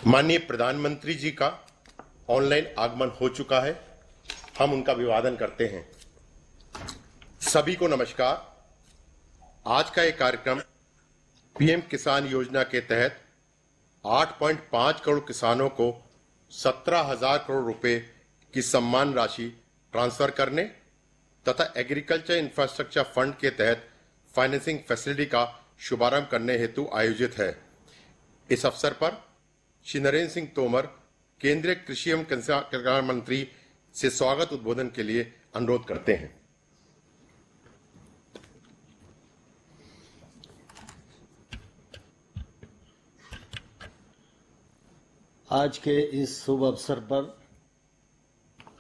माननीय प्रधानमंत्री जी का ऑनलाइन आगमन हो चुका है। हम उनका अभिवादन करते हैं। सभी को नमस्कार। आज का ये कार्यक्रम पीएम किसान योजना के तहत 8.5 करोड़ किसानों को 17,000 करोड़ रुपए की सम्मान राशि ट्रांसफर करने तथा एग्रीकल्चर इंफ्रास्ट्रक्चर फंड के तहत फाइनेंसिंग फैसिलिटी का शुभारंभ करने हेतु आयोजित है। इस अवसर पर श्री नरेंद्र सिंह तोमर, केंद्रीय कृषि एवं कल्याण मंत्री से स्वागत उद्बोधन के लिए अनुरोध करते हैं। आज के इस शुभ अवसर पर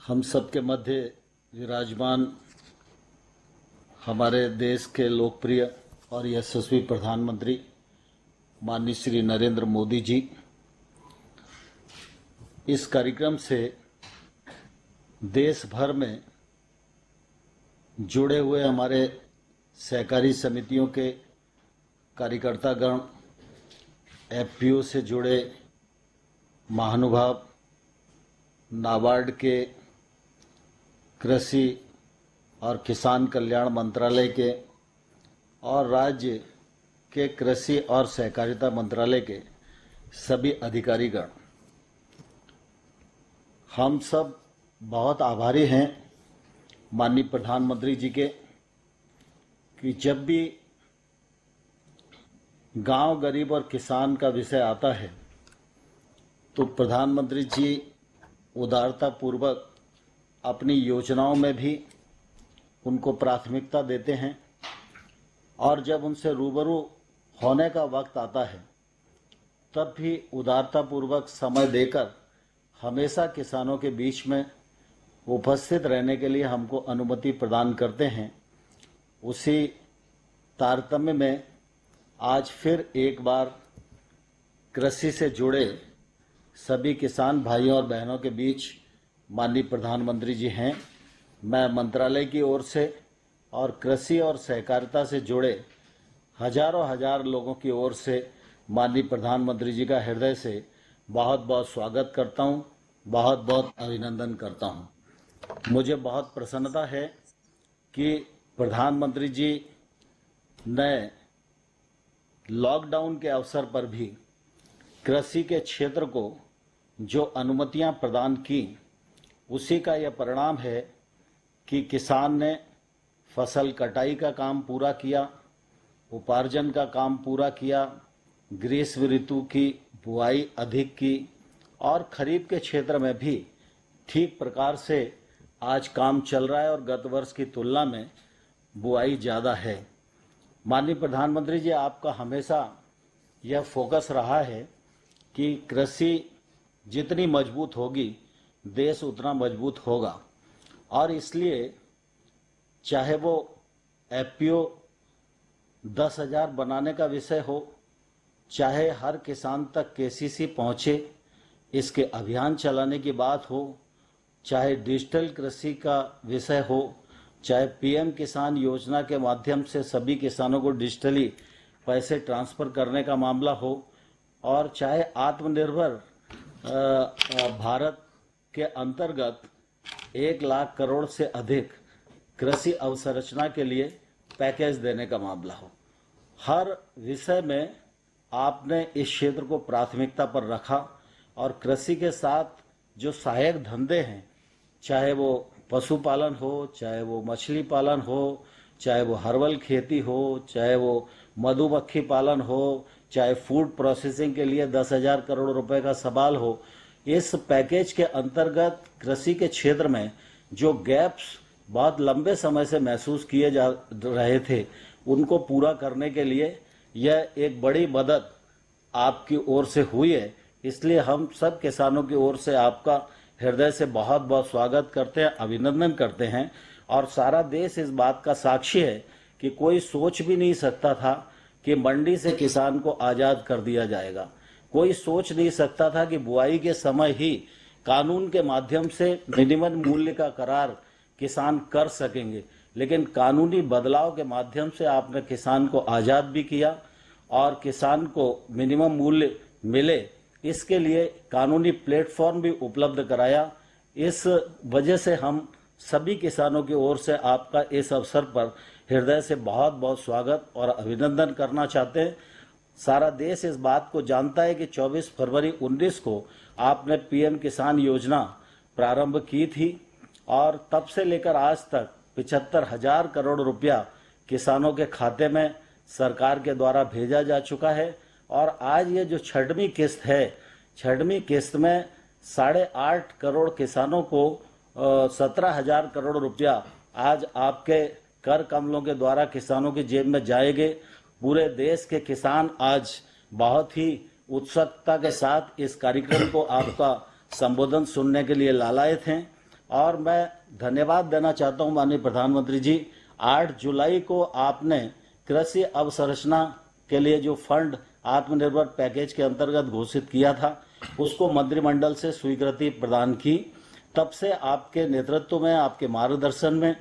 हम सबके मध्य विराजमान हमारे देश के लोकप्रिय और यशस्वी प्रधानमंत्री माननीय श्री नरेंद्र मोदी जी इस कार्यक्रम से देश भर में जुड़े हुए हमारे सहकारी समितियों के कार्यकर्तागण, एफपीओ से जुड़े महानुभाव, नाबार्ड के कृषि और किसान कल्याण मंत्रालय के और राज्य के कृषि और सहकारिता मंत्रालय के सभी अधिकारीगण, हम सब बहुत आभारी हैं माननीय प्रधानमंत्री जी के कि जब भी गांव, गरीब और किसान का विषय आता है तो प्रधानमंत्री जी उदारता पूर्वक अपनी योजनाओं में भी उनको प्राथमिकता देते हैं और जब उनसे रूबरू होने का वक्त आता है तब भी उदारता पूर्वक समय देकर हमेशा किसानों के बीच में उपस्थित रहने के लिए हमको अनुमति प्रदान करते हैं। उसी तारतम्य में आज फिर एक बार कृषि से जुड़े सभी किसान भाइयों और बहनों के बीच माननीय प्रधानमंत्री जी हैं। मैं मंत्रालय की ओर से और कृषि और सहकारिता से जुड़े हजार लोगों की ओर से माननीय प्रधानमंत्री जी का हृदय से बहुत बहुत स्वागत करता हूं, बहुत बहुत अभिनंदन करता हूं। मुझे बहुत प्रसन्नता है कि प्रधानमंत्री जी ने लॉकडाउन के अवसर पर भी कृषि के क्षेत्र को जो अनुमतियां प्रदान की, उसी का यह परिणाम है कि किसान ने फसल कटाई का काम पूरा किया, उपार्जन का काम पूरा किया, ग्रीष्म ऋतु की बुआई अधिक की और खरीफ के क्षेत्र में भी ठीक प्रकार से आज काम चल रहा है और गत वर्ष की तुलना में बुआई ज़्यादा है। माननीय प्रधानमंत्री जी, आपका हमेशा यह फोकस रहा है कि कृषि जितनी मजबूत होगी देश उतना मजबूत होगा और इसलिए चाहे वो एफपीओ 10,000 बनाने का विषय हो, चाहे हर किसान तक केसीसी पहुंचे इसके अभियान चलाने की बात हो, चाहे डिजिटल कृषि का विषय हो, चाहे पीएम किसान योजना के माध्यम से सभी किसानों को डिजिटली पैसे ट्रांसफर करने का मामला हो और चाहे आत्मनिर्भर भारत के अंतर्गत 1 लाख करोड़ से अधिक कृषि अवसंरचना के लिए पैकेज देने का मामला हो, हर विषय में आपने इस क्षेत्र को प्राथमिकता पर रखा और कृषि के साथ जो सहायक धंधे हैं, चाहे वो पशुपालन हो, चाहे वो मछली पालन हो, चाहे वो हर्बल खेती हो, चाहे वो मधुमक्खी पालन हो, चाहे फूड प्रोसेसिंग के लिए 10,000 करोड़ रुपए का सवाल हो, इस पैकेज के अंतर्गत कृषि के क्षेत्र में जो गैप्स बहुत लंबे समय से महसूस किए जा रहे थे, उनको पूरा करने के लिए यह एक बड़ी मदद आपकी ओर से हुई है। इसलिए हम सब किसानों की ओर से आपका हृदय से बहुत बहुत स्वागत करते हैं, अभिनंदन करते हैं और सारा देश इस बात का साक्षी है कि कोई सोच भी नहीं सकता था कि मंडी से किसान को आज़ाद कर दिया जाएगा। कोई सोच नहीं सकता था कि बुआई के समय ही कानून के माध्यम से मिनिमम मूल्य का करार किसान कर सकेंगे, लेकिन कानूनी बदलाव के माध्यम से आपने किसान को आज़ाद भी किया और किसान को मिनिमम मूल्य मिले इसके लिए कानूनी प्लेटफॉर्म भी उपलब्ध कराया। इस वजह से हम सभी किसानों की ओर से आपका इस अवसर पर हृदय से बहुत बहुत स्वागत और अभिनंदन करना चाहते हैं। सारा देश इस बात को जानता है कि 24 फरवरी 19 को आपने पीएम किसान योजना प्रारंभ की थी और तब से लेकर आज तक 75,000 करोड़ रुपया किसानों के खाते में सरकार के द्वारा भेजा जा चुका है। और आज ये जो छठवीं किस्त है, छठवीं किस्त में 8.5 करोड़ किसानों को 17,000 करोड़ रुपया आज आपके कर कमलों के द्वारा किसानों की जेब में जाएंगे। पूरे देश के किसान आज बहुत ही उत्सुकता के साथ इस कार्यक्रम को आपका संबोधन सुनने के लिए लालायित हैं। और मैं धन्यवाद देना चाहता हूं माननीय प्रधानमंत्री जी, 8 जुलाई को आपने कृषि अवसंरचना के लिए जो फंड आत्मनिर्भर पैकेज के अंतर्गत घोषित किया था, उसको मंत्रिमंडल से स्वीकृति प्रदान की। तब से आपके नेतृत्व में, आपके मार्गदर्शन में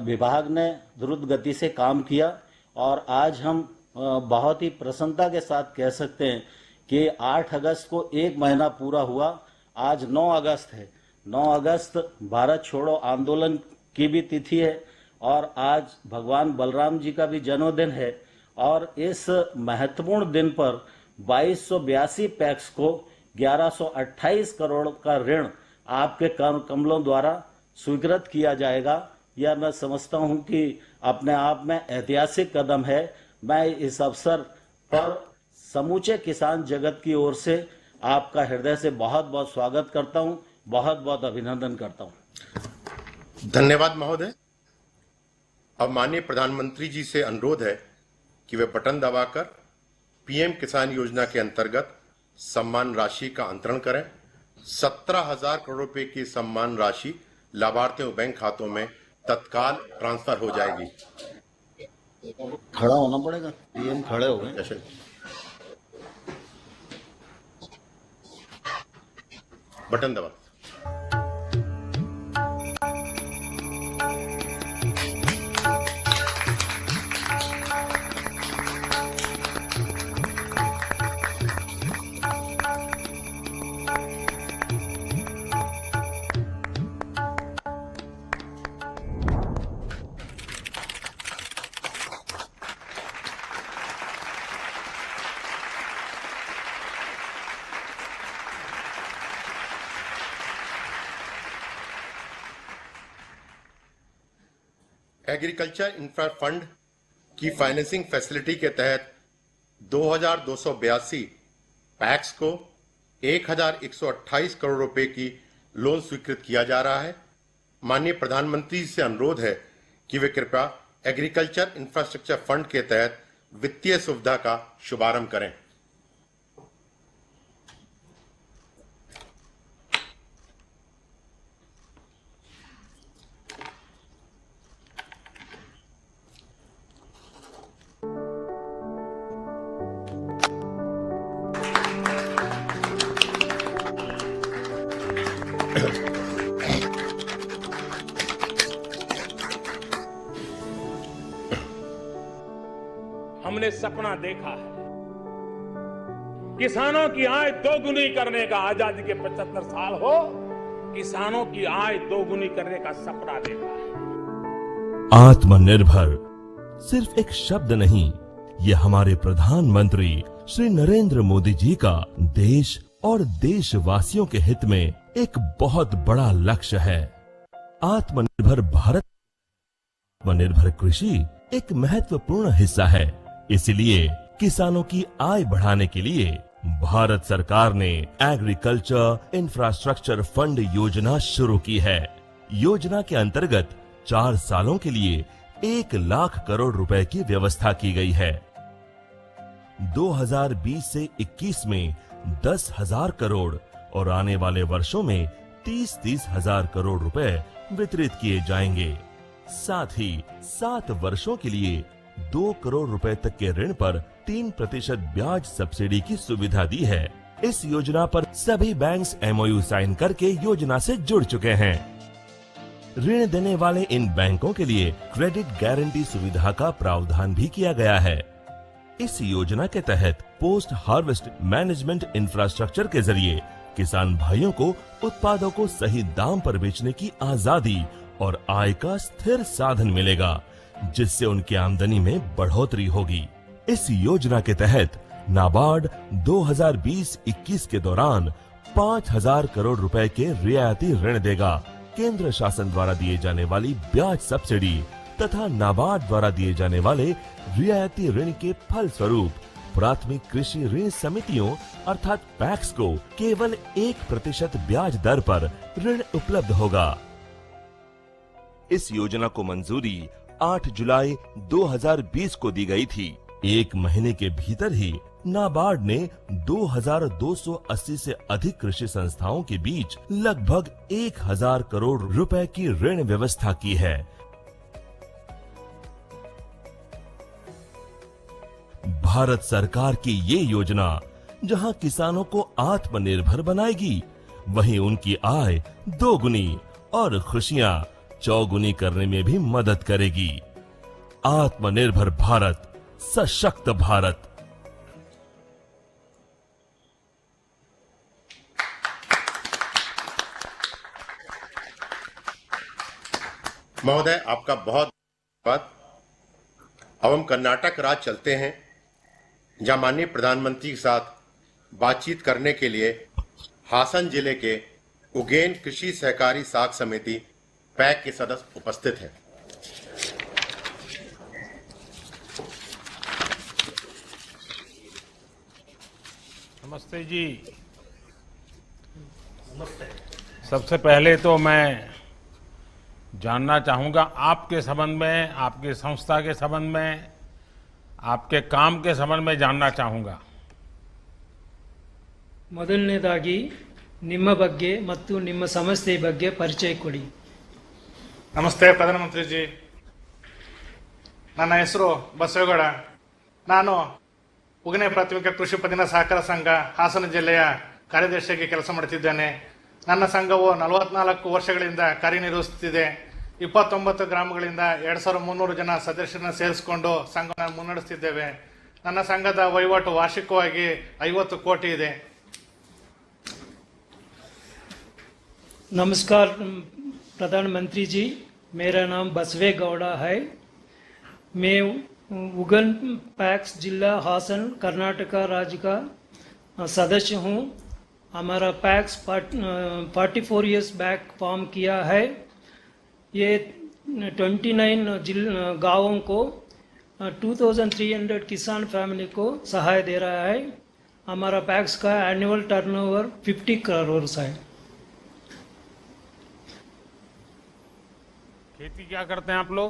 विभाग ने द्रुत गति से काम किया और आज हम बहुत ही प्रसन्नता के साथ कह सकते हैं कि 8 अगस्त को 1 महीना पूरा हुआ। आज 9 अगस्त है। 9 अगस्त भारत छोड़ो आंदोलन की भी तिथि है और आज भगवान बलराम जी का भी जन्मदिन है। और इस महत्वपूर्ण दिन पर 2282 पैक्स को 1128 करोड़ का ऋण आपके कमलों द्वारा स्वीकृत किया जाएगा। यह मैं समझता हूं कि अपने आप में ऐतिहासिक कदम है। मैं इस अवसर पर समूचे किसान जगत की ओर से आपका हृदय से बहुत बहुत स्वागत करता हूं, बहुत बहुत अभिनंदन करता हूं। धन्यवाद महोदय। अब माननीय प्रधानमंत्री जी से अनुरोध है कि वे बटन दबाकर पीएम किसान योजना के अंतर्गत सम्मान राशि का अंतरण करें। 17,000 करोड़ रुपए की सम्मान राशि लाभार्थियों बैंक खातों में तत्काल ट्रांसफर हो जाएगी। खड़ा होना पड़ेगा। पीएम खड़े हो गए। जैसे बटन दबा। एग्रीकल्चर इंफ्रा फंड की फाइनेंसिंग फैसिलिटी के तहत 2,282 पैक्स को 1,128 करोड़ रुपए की लोन स्वीकृत किया जा रहा है। माननीय प्रधानमंत्री से अनुरोध है कि वे कृपया एग्रीकल्चर इंफ्रास्ट्रक्चर फंड के तहत वित्तीय सुविधा का शुभारंभ करें। हमने सपना देखा है किसानों की आय दोगुनी करने का। आजादी के 75 साल हो, किसानों की आय दोगुनी करने का सपना देखा है। आत्मनिर्भर सिर्फ एक शब्द नहीं, ये हमारे प्रधानमंत्री श्री नरेंद्र मोदी जी का देश और देशवासियों के हित में एक बहुत बड़ा लक्ष्य है। आत्मनिर्भर भारत, आत्मनिर्भर कृषि एक महत्वपूर्ण हिस्सा है। इसलिए किसानों की आय बढ़ाने के लिए भारत सरकार ने एग्रीकल्चर इंफ्रास्ट्रक्चर फंड योजना शुरू की है। योजना के अंतर्गत 4 सालों के लिए 1 लाख करोड़ रुपए की व्यवस्था की गई है। 2020 से 21 में 10,000 करोड़ और आने वाले वर्षों में 30-30 हजार करोड़ रुपए वितरित किए जाएंगे। साथ ही 7 वर्षों के लिए 2 करोड़ रुपए तक के ऋण पर 3% ब्याज सब्सिडी की सुविधा दी है। इस योजना पर सभी बैंक्स MOU साइन करके योजना से जुड़ चुके हैं। ऋण देने वाले इन बैंकों के लिए क्रेडिट गारंटी सुविधा का प्रावधान भी किया गया है। इस योजना के तहत पोस्ट हार्वेस्ट मैनेजमेंट इंफ्रास्ट्रक्चर के जरिए किसान भाइयों को उत्पादों को सही दाम पर बेचने की आजादी और आय का स्थिर साधन मिलेगा, जिससे उनकी आमदनी में बढ़ोतरी होगी। इस योजना के तहत नाबार्ड 2020-21 के दौरान 5,000 करोड़ रुपए के रियायती ऋण देगा। केंद्र शासन द्वारा दिए जाने वाली ब्याज सब्सिडी तथा नाबार्ड द्वारा दिए जाने वाले रियायती ऋण के फल स्वरूप प्राथमिक कृषि ऋण समितियों अर्थात पैक्स को केवल 1% ब्याज दर पर ऋण उपलब्ध होगा। इस योजना को मंजूरी 8 जुलाई 2020 को दी गई थी। एक महीने के भीतर ही नाबार्ड ने 2,280 से अधिक कृषि संस्थाओं के बीच लगभग 1,000 करोड़ रुपए की ऋण व्यवस्था की है। भारत सरकार की ये योजना जहां किसानों को आत्मनिर्भर बनाएगी, वहीं उनकी आय दोगुनी और खुशियां चौगुनी करने में भी मदद करेगी। आत्मनिर्भर भारत, सशक्त भारत। महोदय, आपका बहुत धन्यवाद। अब हम कर्नाटक राज्य चलते हैं, जहां माननीय प्रधानमंत्री के साथ बातचीत करने के लिए हासन जिले के उगेन कृषि सहकारी साख समिति पैक के सदस्य उपस्थित हैं। नमस्ते जी। नमस्ते। सबसे पहले तो मैं जानना चाहूंगा आपके संबंध में, आपकी संस्था के संबंध में, आपके काम के संबंध में जानना चाहूंगा। ಮೊದಲನೇದಾಗಿ ನಿಮ್ಮ ಬಗ್ಗೆ ಮತ್ತು ನಿಮ್ಮ ಸಂಸ್ಥೆ ಬಗ್ಗೆ ಪರಿಚಯ ಕೊಡಿ। ನಮಸ್ತೆ ಪ್ರಧಾನಮಂತ್ರಿಜಿ, ನನ್ನ ಹೆಸರು ಬಸವೇಗೌಡ. ನಾನು ಉಗನೆ ಪ್ರಾಥಮಿಕ ಕೃಷಿ ಪತ್ತಿನ ಸಹಕಾರ ಸಂಘ ಹಾಸನ ಜಿಲ್ಲೆಯ ಕಾರ್ಯದರ್ಶಿಯಾಗಿ ಕೆಲಸ ಮಾಡುತ್ತಿದ್ದೇನೆ. ನನ್ನ ಸಂಘವು 44 ವರ್ಷಗಳಿಂದ ಕಾರ್ಯನಿರ್ವಹಿಸುತ್ತಿದೆ. 29 ಗ್ರಾಮಗಳಿಂದ 2,300 ಜನ ಸದಸ್ಯರನ್ನು ಸೇರಿಸಿಕೊಂಡು ಸಂಘವನ್ನು ಮುನ್ನಡೆಸುತ್ತಿದ್ದೇವೆ. ನನ್ನ ಸಂಘದ ವಹಿವಾಟು ವಾರ್ಷಿಕವಾಗಿ 50 ಕೋಟಿ ಇದೆ. नमस्कार प्रधानमंत्री जी, मेरा नाम बसवे गौड़ा है। मैं उगन पैक्स जिला हासन कर्नाटका राज्य का सदस्य हूँ। हमारा पैक्स 44 इयर्स बैक फॉर्म किया है। ये 29 गाँवों को 2,300 किसान फैमिली को सहाय दे रहा है। हमारा पैक्स का एनुअल टर्नओवर 50 करोड़ है। खेती क्या करते हैं आप लोग?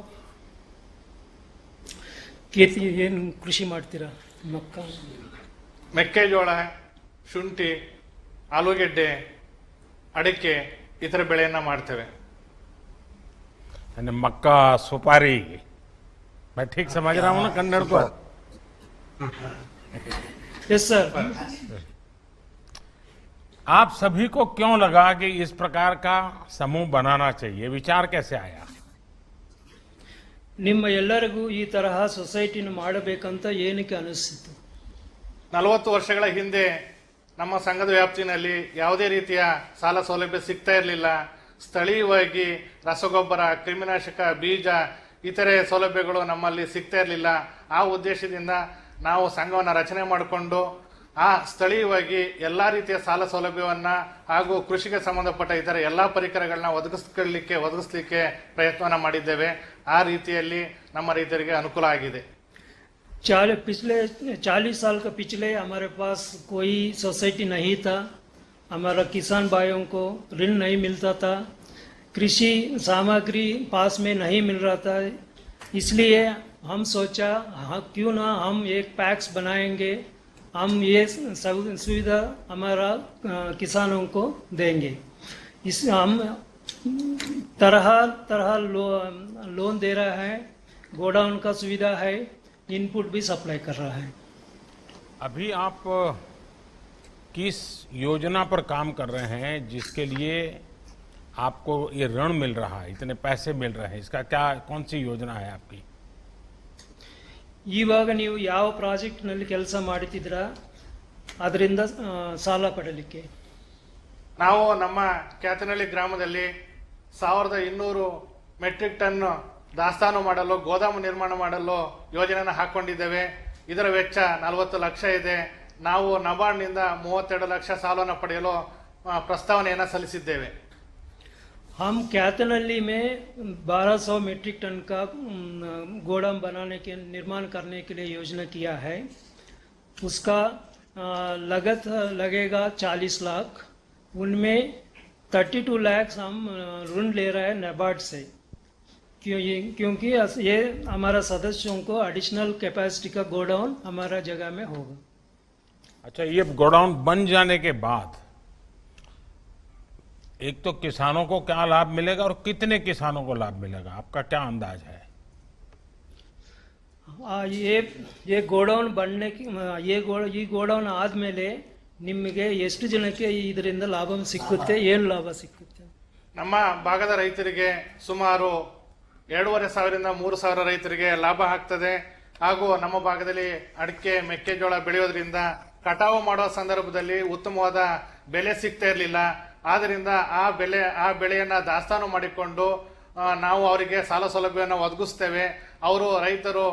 खेती ಏನು ಕೃಷಿ ಮಾಡ್ತೀರಾ? ಮಕ್ಕ ಮೆಕ್ಕೆಜೋಳ, ಶುಂಠಿ, ಆಲೂಗೆಡ್ಡೆ, ಅಡಿಕೆ ಈ ಥರ ಬೆಳೆಯನ್ನು ಮಾಡ್ತೇವೆ. यानी मक्का, सुपारी, मैं ठीक समझ रहा हूँ ना कन्नड़ को? Yes sir. आप सभी को क्यों लगा कि इस प्रकार का समूह बनाना चाहिए? विचार कैसे आया? ನಿಮ್ಮ ಎಲ್ಲರಿಗೂ ಈ ತರಹ ಸೊಸೈಟಿನ ಮಾಡಬೇಕಂತ ಏನಕ್ಕೆ ಅನಿಸ್ತಿತ್ತು? 40 ವರ್ಷಗಳ ಹಿಂದೆ ನಮ್ಮ ಸಂಘದ ವ್ಯಾಪ್ತಿನಲ್ಲಿ ಯಾವುದೇ ರೀತಿಯ ಸಾಲ ಸೌಲಭ್ಯ ಸಿಗ್ತಾ ಇರಲಿಲ್ಲ. ಸ್ಥಳೀಯವಾಗಿ ರಸಗೊಬ್ಬರ, ಕ್ರಿಮಿನಾಶಕ, ಬೀಜ ಇತರೆ ಸೌಲಭ್ಯಗಳು ನಮ್ಮಲ್ಲಿ ಸಿಗ್ತಾ ಇರಲಿಲ್ಲ. ಆ ಉದ್ದೇಶದಿಂದ ನಾವು ಸಂಘವನ್ನು ರಚನೆ ಮಾಡಿಕೊಂಡು ಆ ಸ್ಥಳೀಯವಾಗಿ ಎಲ್ಲ ರೀತಿಯ ಸಾಲ ಸೌಲಭ್ಯವನ್ನ ಹಾಗೂ ಕೃಷಿಗೆ ಸಂಬಂಧಪಟ್ಟ ಇತರ ಎಲ್ಲ ಪರಿಕರಗಳನ್ನ ಒದಗಿಸಲಿಕ್ಕೆ ಪ್ರಯತ್ನವನ್ನ ಮಾಡಿದ್ದೇವೆ. ಆ ರೀತಿಯಲ್ಲಿ ನಮ್ಮ ರೈತರಿಗೆ ಅನುಕೂಲ ಆಗಿದೆ. पिछले 40 साल का पिछले हमारे पास कोई सोसाइटी नहीं था। हमारा किसान भाइयों को ऋण नहीं मिलता था, कृषि सामग्री पास में नहीं मिल रहा था। इसलिए हम सोचा क्यों ना हम एक पैक्स बनाएंगे, हम ये सुविधा हमारा किसानों को देंगे। इस हम तरह तरह लोन दे रहा है, गोडाउन का सुविधा है, इनपुट भी सप्लाई कर रहा है। अभी आप किस योजना पर काम कर रहे हैं जिसके लिए आपको ये ऋण मिल रहा है, इतने पैसे मिल रहे हैं? इसका क्या, कौन सी योजना है आपकी? ಇವಾಗ ನೀವು ಯಾವ ಪ್ರಾಜೆಕ್ಟ್ನಲ್ಲಿ ಕೆಲಸ ಮಾಡುತ್ತಿದ್ದೀರಾ ಅದರಿಂದ ಸಾಲ ಪಡಲಿಕ್ಕೆ? ನಾವು ನಮ್ಮ ಕ್ಯಾತನಹಳ್ಳಿ ಗ್ರಾಮದಲ್ಲಿ 1200 ಮೆಟ್ರಿಕ್ ಟನ್ ದಾಸ್ತಾನು ಮಾಡಲು ಗೋದಾಮು ನಿರ್ಮಾಣ ಮಾಡಲು ಯೋಜನೆಯನ್ನು ಹಾಕೊಂಡಿದ್ದೇವೆ. ಇದರ ವೆಚ್ಚ 40 ಲಕ್ಷ ಇದೆ. ನಾವು ನಬಾರ್ಡ್ನಿಂದ 32 ಲಕ್ಷ ಸಾಲವನ್ನು ಪಡೆಯಲು ಪ್ರಸ್ತಾವನೆಯನ್ನು ಸಲ್ಲಿಸಿದ್ದೇವೆ. हम कैथनहल्ली में 1200 मीट्रिक टन का गोदाम बनाने के निर्माण करने के लिए योजना किया है. उसका लागत लगेगा 40 लाख. उनमें 32 लाख हम ऋण ले रहे हैं नाबार्ड से, क्योंकि ये हमारा सदस्यों को एडिशनल कैपेसिटी का गोडाउन हमारा जगह में होगा. अच्छा, ये गोडाउन बन जाने के बाद एक तो किसानों को क्या लाभ मिलेगा और कितने किसानों को लाभ मिलेगा, आपका क्या अंदाज है? ये ಗೋಡೌನ್ बनने की ಈ ಗೋಡೌನ್ ಆದ್ಮೇಲೆ ನಿಮಗೆ ಎಷ್ಟು ಜನಕ್ಕೆ ಇದರಿಂದ ಲಾಭ ಸಿಕ್ಕುತ್ತೆ, ಏನು ಲಾಭ ಸಿಕ್ಕುತ್ತೆ? ನಮ್ಮ ಭಾಗದ ರೈತರಿಗೆ ಸುಮಾರು 2,500ರಿಂದ 3,000 ರೈತರಿಗೆ ಲಾಭ ಆಗ್ತದೆ. ಹಾಗೂ ನಮ್ಮ ಭಾಗದಲ್ಲಿ ಅಡಿಕೆ ಮೆಕ್ಕೆಜೋಳ ಬೆಳೆಯೋದ್ರಿಂದ ಕಟಾವು ಮಾಡುವ ಸಂದರ್ಭದಲ್ಲಿ ಉತ್ತಮವಾದ ಬೆಲೆ ಸಿಗ್ತಾ ಇರಲಿಲ್ಲ. ಆದ್ದರಿಂದ ಆ ಬೆಳೆಯನ್ನ ದಾಸ್ತಾನು ಮಾಡಿಕೊಂಡು ನಾವು ಅವರಿಗೆ ಸಾಲ ಸೌಲಭ್ಯವನ್ನು ಒದಗಿಸ್ತೇವೆ. ಅವರು ರೈತರು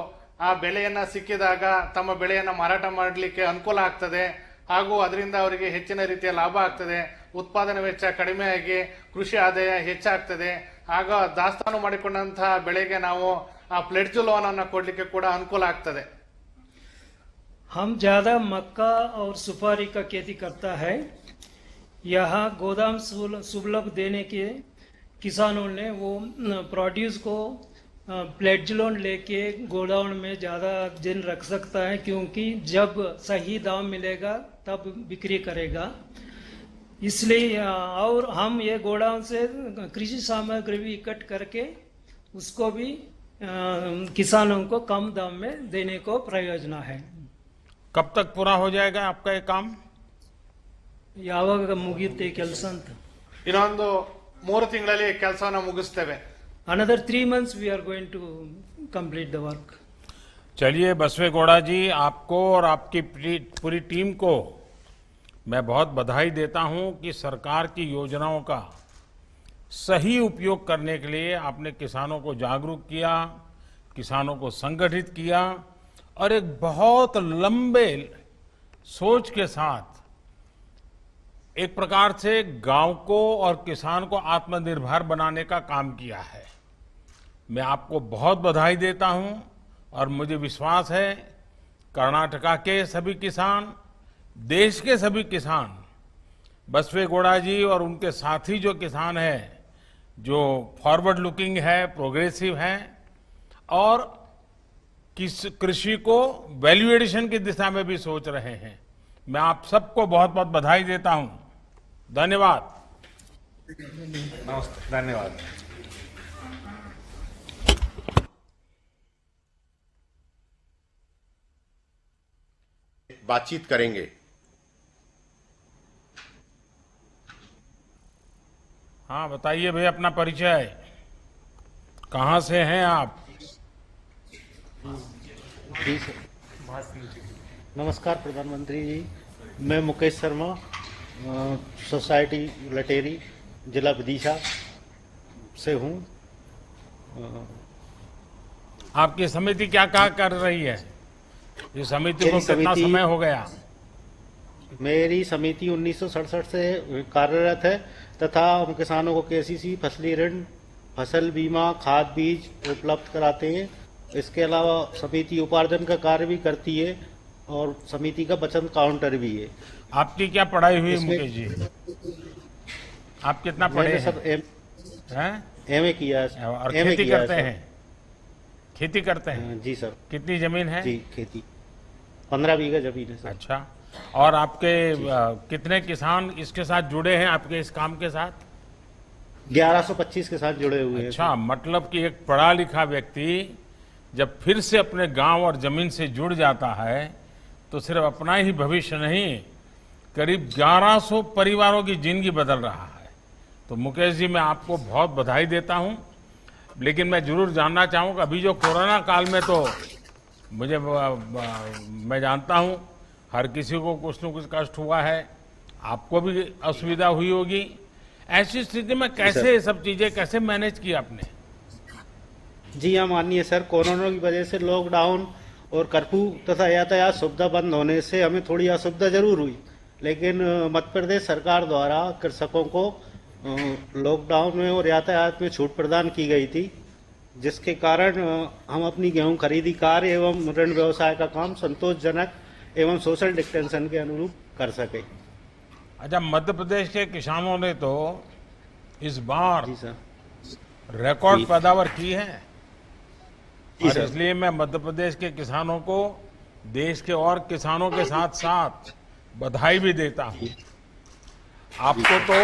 ಆ ಬೆಳೆಯನ್ನ ಸಿಕ್ಕಿದಾಗ ತಮ್ಮ ಬೆಳೆಯನ್ನ ಮಾರಾಟ ಮಾಡಲಿಕ್ಕೆ ಅನುಕೂಲ ಆಗ್ತದೆ. ಹಾಗೂ ಅದರಿಂದ ಅವರಿಗೆ ಹೆಚ್ಚಿನ ರೀತಿಯ ಲಾಭ ಆಗ್ತದೆ. ಉತ್ಪಾದನಾ ವೆಚ್ಚ ಕಡಿಮೆಯಾಗಿ ಕೃಷಿ ಆದಾಯ ಹೆಚ್ಚಾಗ್ತದೆ. ಆಗ ದಾಸ್ತಾನು ಮಾಡಿಕೊಂಡಂತಹ ಬೆಳೆಗೆ ನಾವು ಆ ಪ್ಲೆಡ್ಜ್ ಲೋನ್ ಅನ್ನು ಕೊಡ್ಲಿಕ್ಕೆ ಕೂಡ ಅನುಕೂಲ ಆಗ್ತದೆ. हम ज्यादा मक्का और सुपारी का खेती करता है. यहाँ गोदाम सुलभ देने के किसानों ने वो प्रोड्यूस को प्लेड्ज लोन लेके गोडाउन में ज़्यादा दिन रख सकता है, क्योंकि जब सही दाम मिलेगा तब बिक्री करेगा. इसलिए और हम ये गोडाउन से कृषि सामग्री भी इकट्ठ करके उसको भी किसानों को कम दाम में देने को प्रयोजना है. कब तक पूरा हो जाएगा आपका ये काम? ಯಾವಾಗ ಮುಗಿಯುತ್ತೆ ಕೆಲಸ ಅಂತ? ಇನ್ನೊಂದು 3 ತಿಂಗಳಲ್ಲಿ ಕೆಲಸವನ್ನು ಮುಗಿಸ್ತೇವೆ. Another 3 months we are going to complete the work. चलिए बसवेगौड़ा जी, आपको और आपकी पूरी टीम को मैं बहुत बधाई देता हूं कि सरकार की योजनाओं का सही उपयोग करने के लिए आपने किसानों को जागरूक किया, किसानों को संगठित किया और एक बहुत लंबे सोच के साथ एक प्रकार से गांव को और किसान को आत्मनिर्भर बनाने का काम किया है. मैं आपको बहुत बधाई देता हूं और मुझे विश्वास है कर्नाटका के सभी किसान, देश के सभी किसान बसवेगौड़ा जी और उनके साथी जो किसान हैं, जो फॉरवर्ड लुकिंग है, प्रोग्रेसिव हैं और कृषि को वैल्यू एडिशन की दिशा में भी सोच रहे हैं. मैं आप सबको बहुत बहुत बधाई देता हूं. धन्यवाद. नमस्ते, धन्यवाद. बातचीत करेंगे. हाँ, बताइए भाई अपना परिचय, कहाँ से हैं आप? जी सर, नमस्कार प्रधानमंत्री जी. मैं मुकेश शर्मा, सोसाइटी लटेरी, जिला विदिशा से हूँ. आपकी समिति क्या क्या कर रही है? ये समिति को कितना समय हो गया? मेरी समिति 1967 से कार्यरत है तथा हम किसानों को केसीसी, फसली ऋण, फसल बीमा, खाद बीज उपलब्ध कराते हैं. इसके अलावा समिति उपार्जन का कार्य भी करती है और समिति का बचत काउंटर भी है. आपकी क्या पढ़ाई हुई मुकेश जी? आप कितना पढ़े मैंने हैं? सब एमए किया है. और खेती करते हैं? खेती करते हैं? जी सर. कितनी जमीन है? जी, खेती 15 बीघा जमीन है सर. अच्छा, और आपके कितने किसान इसके साथ जुड़े हैं, आपके इस काम के साथ? 1125 किसान जुड़े हुए हैं. अच्छा, मतलब कि एक पढ़ा लिखा व्यक्ति जब फिर से अपने गांव और जमीन से जुड़ जाता है तो सिर्फ अपना ही भविष्य नहीं, करीब 1100 परिवारों की जिंदगी बदल रहा है. तो मुकेश जी, मैं आपको बहुत बधाई देता हूं. लेकिन मैं जरूर जानना चाहूंगा, अभी जो कोरोना काल में तो मैं जानता हूं हर किसी को कुछ न कुछ कष्ट हुआ है, आपको भी असुविधा हुई होगी। ऐसी स्थिति में कैसे ये सब चीजें कैसे मैनेज की आपने? जी हाँ माननीय सर, कोरोना की वजह से लॉकडाउन और कर्फ्यू तथा यातायात सुविधा बंद होने से हमें थोड़ी असुविधा जरूर हुई, लेकिन मध्य प्रदेश सरकार द्वारा कृषकों को लॉकडाउन में और यातायात में छूट प्रदान की गई थी, जिसके कारण हम अपनी गेहूं खरीदी कार्य एवं ऋण व्यवसाय का काम संतोषजनक एवं सोशल डिस्टेंशन के अनुरूप कर सके। अच्छा, मध्य प्रदेश के किसानों ने तो इस बार जी सर, रिकॉर्ड पैदावार की है जी और सर। इसलिए मैं मध्य प्रदेश के किसानों को देश के और किसानों के साथ साथ बधाई भी देता हूं। आपको तो,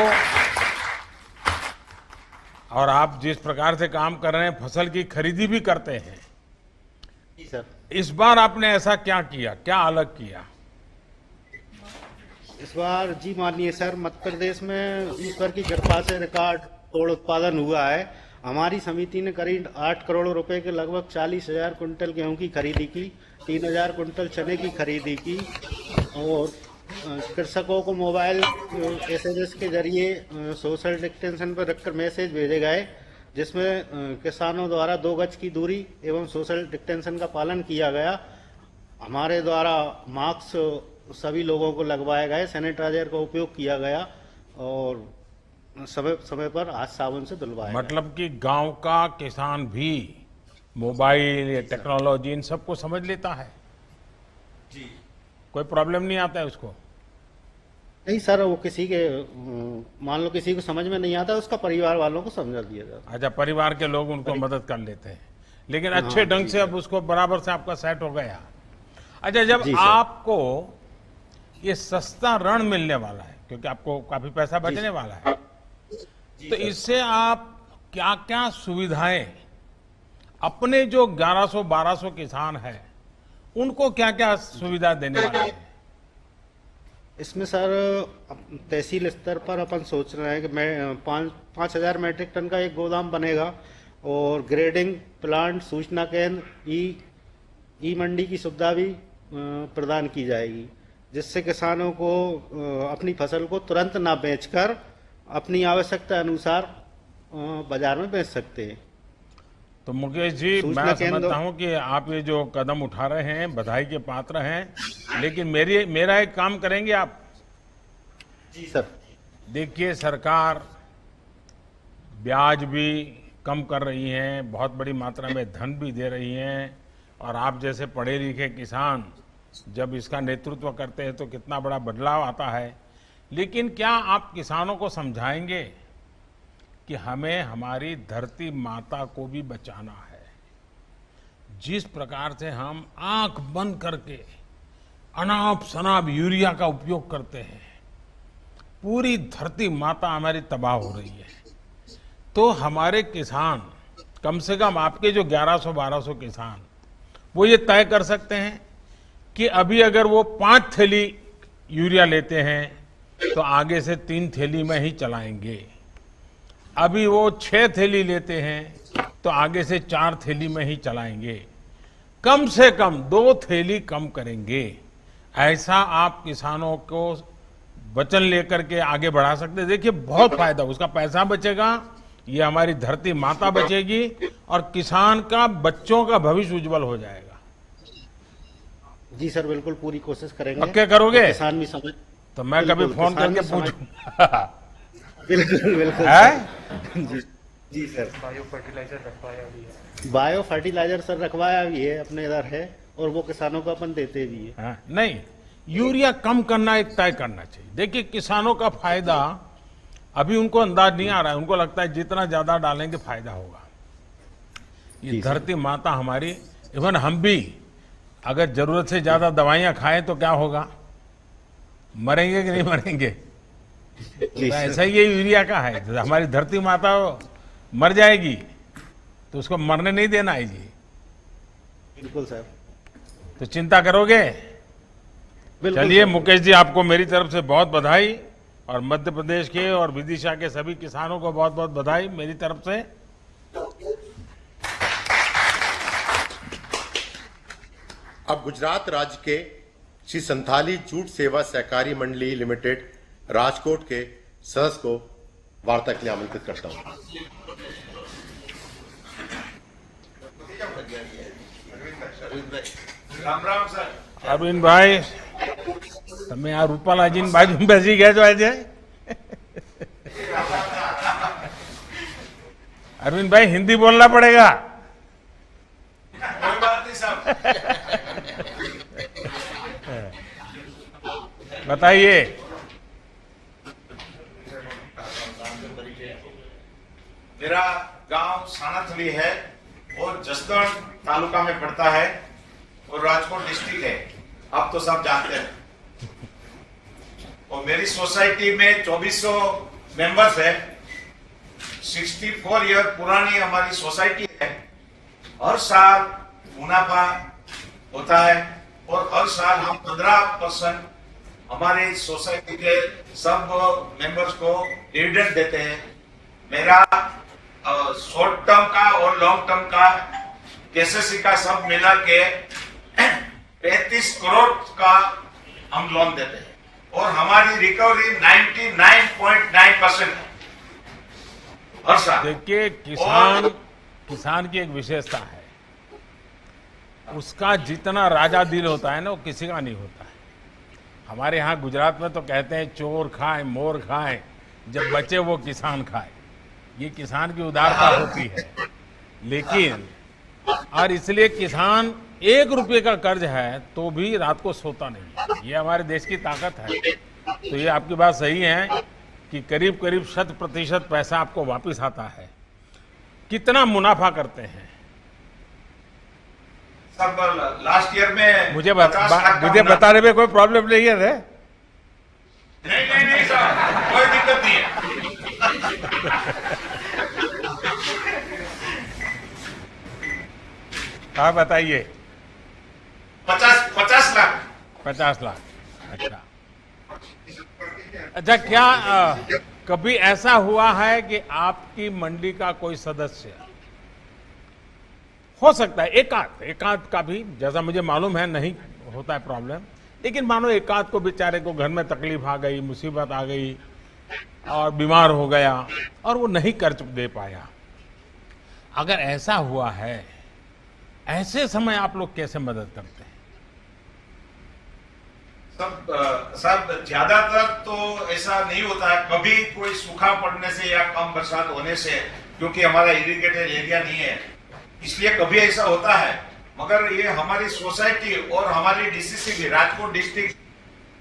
और आप जिस प्रकार से काम कर रहे हैं, फसल की खरीदी भी करते हैं, जी सर। इस बार आपने ऐसा क्या किया, क्या अलग किया? इस बार जी माननीय सर, मध्य प्रदेश में ईश्वर की कृपा से रिकॉर्ड तोड़ उत्पादन हुआ है। हमारी समिति ने करीब 8 करोड़ रुपए के लगभग 40,000 कुंटल गेहूं की खरीदी की, 3,000 कुंटल चने की खरीदी की और कृषकों को मोबाइल एसएमएस के जरिए सोशल डिस्टेंशन पर रखकर मैसेज भेजे गए, जिसमें किसानों द्वारा 2 गज की दूरी एवं सोशल डिस्टेंशन का पालन किया गया। हमारे द्वारा मास्क सभी लोगों को लगवाए गए, सैनिटाइजर का उपयोग किया गया और समय समय पर हाथ साबुन से धुलवाया गया। मतलब कि गांव का किसान भी मोबाइल या टेक्नोलॉजी इन सबको समझ लेता है जी, कोई प्रॉब्लम नहीं आता है उसको? नहीं सर, वो किसी के मान लो किसी को समझ में नहीं आता, उसका परिवार वालों को समझा दिया जाता। अच्छा, परिवार के लोग उनको मदद कर लेते हैं, लेकिन अच्छे ढंग से अब उसको बराबर से आपका सेट हो गया। अच्छा, जब जी सर। आपको ये सस्ता ऋण मिलने वाला है, क्योंकि आपको काफी पैसा बचने वाला है, तो इससे आप क्या क्या सुविधाएं अपने जो 1100-1200 किसान हैं उनको क्या क्या सुविधा देने वाले हैं? इसमें सर तहसील स्तर पर अपन सोच रहे हैं कि मैं 5,000 मीट्रिक टन का एक गोदाम बनेगा और ग्रेडिंग प्लांट, सूचना केंद्र, ई मंडी की सुविधा भी प्रदान की जाएगी, जिससे किसानों को अपनी फसल को तुरंत ना बेचकर अपनी आवश्यकता अनुसार बाजार में बेच सकते हैं। तो मुकेश जी, मैं समझता हूं कि आप ये जो कदम उठा रहे हैं बधाई के पात्र हैं, लेकिन मेरा एक काम करेंगे आप? जी सर। देखिए, सरकार ब्याज भी कम कर रही है, बहुत बड़ी मात्रा में धन भी दे रही है, और आप जैसे पढ़े लिखे किसान जब इसका नेतृत्व करते हैं तो कितना बड़ा बदलाव आता है। लेकिन क्या आप किसानों को समझाएंगे कि हमें हमारी धरती माता को भी बचाना है? जिस प्रकार से हम आंख बंद करके अनाप शनाप यूरिया का उपयोग करते हैं, पूरी धरती माता हमारी तबाह हो रही है। तो हमारे किसान, कम से कम आपके जो 1100-1200 किसान, वो ये तय कर सकते हैं कि अभी अगर वो 5 थैली यूरिया लेते हैं तो आगे से 3 थैली में ही चलाएंगे। अभी वो 6 थैली लेते हैं तो आगे से 4 थैली में ही चलाएंगे। कम से कम 2 थैली कम करेंगे। ऐसा आप किसानों को वचन लेकर के आगे बढ़ा सकते हैं। देखिए, बहुत फायदा, उसका पैसा बचेगा, ये हमारी धरती माता बचेगी और किसान का, बच्चों का भविष्य उज्जवल हो जाएगा। जी सर, बिल्कुल पूरी कोशिश करेंगे। क्या करोगे? किसान भी समझ, तो मैं कभी फोन करके पूछूंगा। बिल्कुल बिल्कुल है? जी सर। बायो फर्टिलाइजर सर रखवाया भी है, अपने इधर है, और वो किसानों को अपन देते भी है। हाँ, नहीं, यूरिया कम करना एक तय करना चाहिए। देखिए, किसानों का फायदा अभी उनको अंदाज नहीं आ रहा है, उनको लगता है जितना ज्यादा डालेंगे फायदा होगा। ये धरती माता हमारी, इवन हम भी अगर जरूरत से ज्यादा दवाइयां खाएं तो क्या होगा? मरेंगे कि नहीं मरेंगे? तो ऐसा ही ये यूरिया का है, हमारी धरती माता मर जाएगी तो उसको मरने नहीं देना है जी। बिल्कुल सर। तो चिंता करोगे? चलिए मुकेश जी, आपको मेरी तरफ से बहुत बधाई, और मध्य प्रदेश के और विदिशा के सभी किसानों को बहुत बहुत बधाई मेरी तरफ से। अब गुजरात राज्य के श्री संथाली जूट सेवा सहकारी मंडली लिमिटेड राजकोट के सदस्य को वार्ता के लिए आमंत्रित करता हूं। राम राम सर। अरविंद भाई તમે આ રૂપાલાજીની બાજુ બેસી ગયા છો આજે? अरविंद भाई हिंदी बोलना पड़ेगा। कोई बात नहीं साहब। बताइए। मेरा गांव सानाथली है और जसदण तालुका में पड़ता है और राजकोट डिस्ट्रिक्ट है, आप तो सब जानते हैं। और मेरी सोसाइटी में 2400 मेंबर्स है। 64 ईयर पुरानी हमारी सोसाइटी है। हर साल मुनाफा होता है और हर साल हम 15% हमारी सोसाइटी के सब मेंबर्स को डिविडेंड देते हैं। मेरा शॉर्ट टर्म का और लॉन्ग टर्म का केसीसी का सब मिला के 35 करोड़ का हम लोन देते हैं और हमारी रिकवरी 99.9% है हर साल। देखिए किसान की एक विशेषता है, उसका जितना राजा दिल होता है ना वो किसी का नहीं होता है। हमारे यहाँ गुजरात में तो कहते हैं चोर खाए मोर खाए, जब बचे वो किसान खाए। ये किसान की उदारता होती है। लेकिन और इसलिए किसान 1 रुपये का कर्ज है तो भी रात को सोता नहीं। ये हमारे देश की ताकत है। तो ये आपकी बात सही है कि करीब करीब 100% पैसा आपको वापस आता है। कितना मुनाफा करते हैं? सब लास्ट ईयर में मुझे 50 लाख का मुनाफा। बताने में कोई प्रॉब्लम नहीं है रे? नहीं साहब, कोई दिक्कत नहीं है। हाँ बताइए। 50 लाख। 50 लाख। अच्छा क्या कभी ऐसा हुआ है कि आपकी मंडी का कोई सदस्य, हो सकता है एकाध का भी, जैसा मुझे मालूम है नहीं होता है प्रॉब्लम, लेकिन मानो एकाध को बेचारे को घर में तकलीफ आ गई, मुसीबत आ गई और बीमार हो गया और वो नहीं कर्ज दे पाया, अगर ऐसा हुआ है, ऐसे समय आप लोग कैसे मदद करते हैं? सब ज्यादातर तो ऐसा नहीं होता है। कभी कोई सूखा पड़ने से या कम बरसात होने से, क्योंकि हमारा इरिगेटेड एरिया नहीं है, इसलिए कभी ऐसा होता है। मगर ये हमारी सोसाइटी और हमारी डीसीसी भी राजकोट डिस्ट्रिक्ट,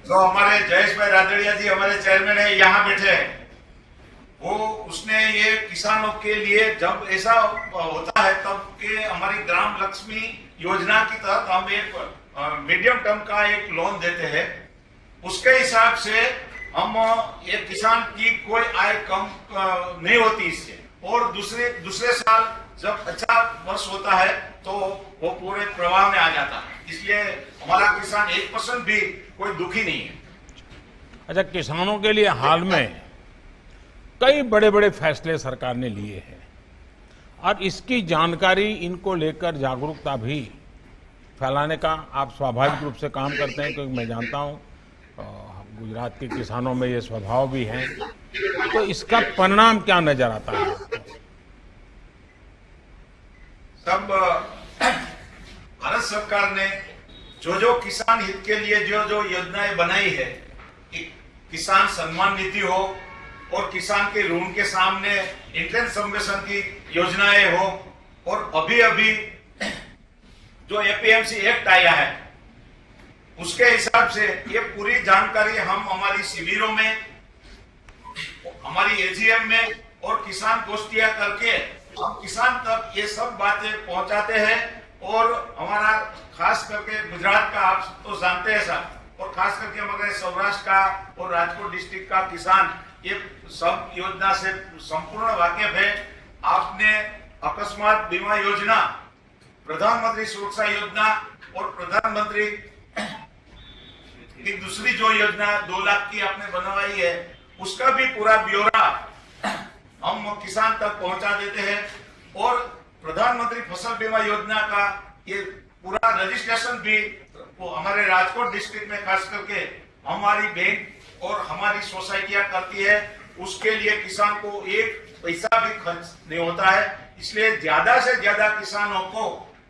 जो हमारे जयेश भाई रादड़िया जी हमारे चेयरमैन है, यहाँ बैठे हैं, वो उसने ये किसानों के लिए जब ऐसा होता है तब के हमारी ग्राम लक्ष्मी योजना की तहत हम एक मीडियम टर्म का एक लोन देते हैं। उसके हिसाब से हम ये किसान की कोई आय कम नहीं होती इससे, और दूसरे साल जब अच्छा वर्ष होता है तो वो पूरे प्रवाह में आ जाता है। इसलिए हमारा किसान 1% भी कोई दुखी नहीं है। अच्छा, किसानों के लिए हाल में कई बड़े बड़े फैसले सरकार ने लिए हैं और इसकी जानकारी, इनको लेकर जागरूकता भी फैलाने का आप स्वाभाविक रूप से काम करते हैं, क्योंकि मैं जानता हूं गुजरात के किसानों में ये स्वभाव भी है। तो इसका परिणाम क्या नजर आता है? सब भारत सरकार ने जो किसान हित के लिए जो योजनाएं बनाई है, किसान सम्मान निधि हो और किसान के ऋण के सामने इंटरेस्ट सबवेशन की योजनाएं हो, और अभी जो एपीएमसी एक्ट आया है उसके हिसाब से ये पूरी जानकारी हम हमारी शिविरों में, हमारी एजीएम में और किसान गोष्ठियां करके हम किसान तक ये सब बातें पहुंचाते हैं। और हमारा खास करके गुजरात का आप तो जानते हैं साहब, और खास करके हमारे सौराष्ट्र का और राजकोट डिस्ट्रिक्ट का किसान ये सब योजना से संपूर्ण वाकिफ है। आपने अकस्मात बीमा योजना, प्रधानमंत्री सुरक्षा योजना और प्रधानमंत्री की दूसरी जो योजना 2 लाख की आपने बनवाई है, उसका भी पूरा ब्यौरा हम किसान तक पहुंचा देते हैं। और प्रधानमंत्री फसल बीमा योजना का ये पूरा रजिस्ट्रेशन भी वो हमारे राजकोट डिस्ट्रिक्ट में खास करके हमारी बैंक और हमारी सोसाइटियां करती है। उसके लिए किसान को एक पैसा भी खर्च नहीं होता है। इसलिए ज्यादा से ज्यादा किसानों को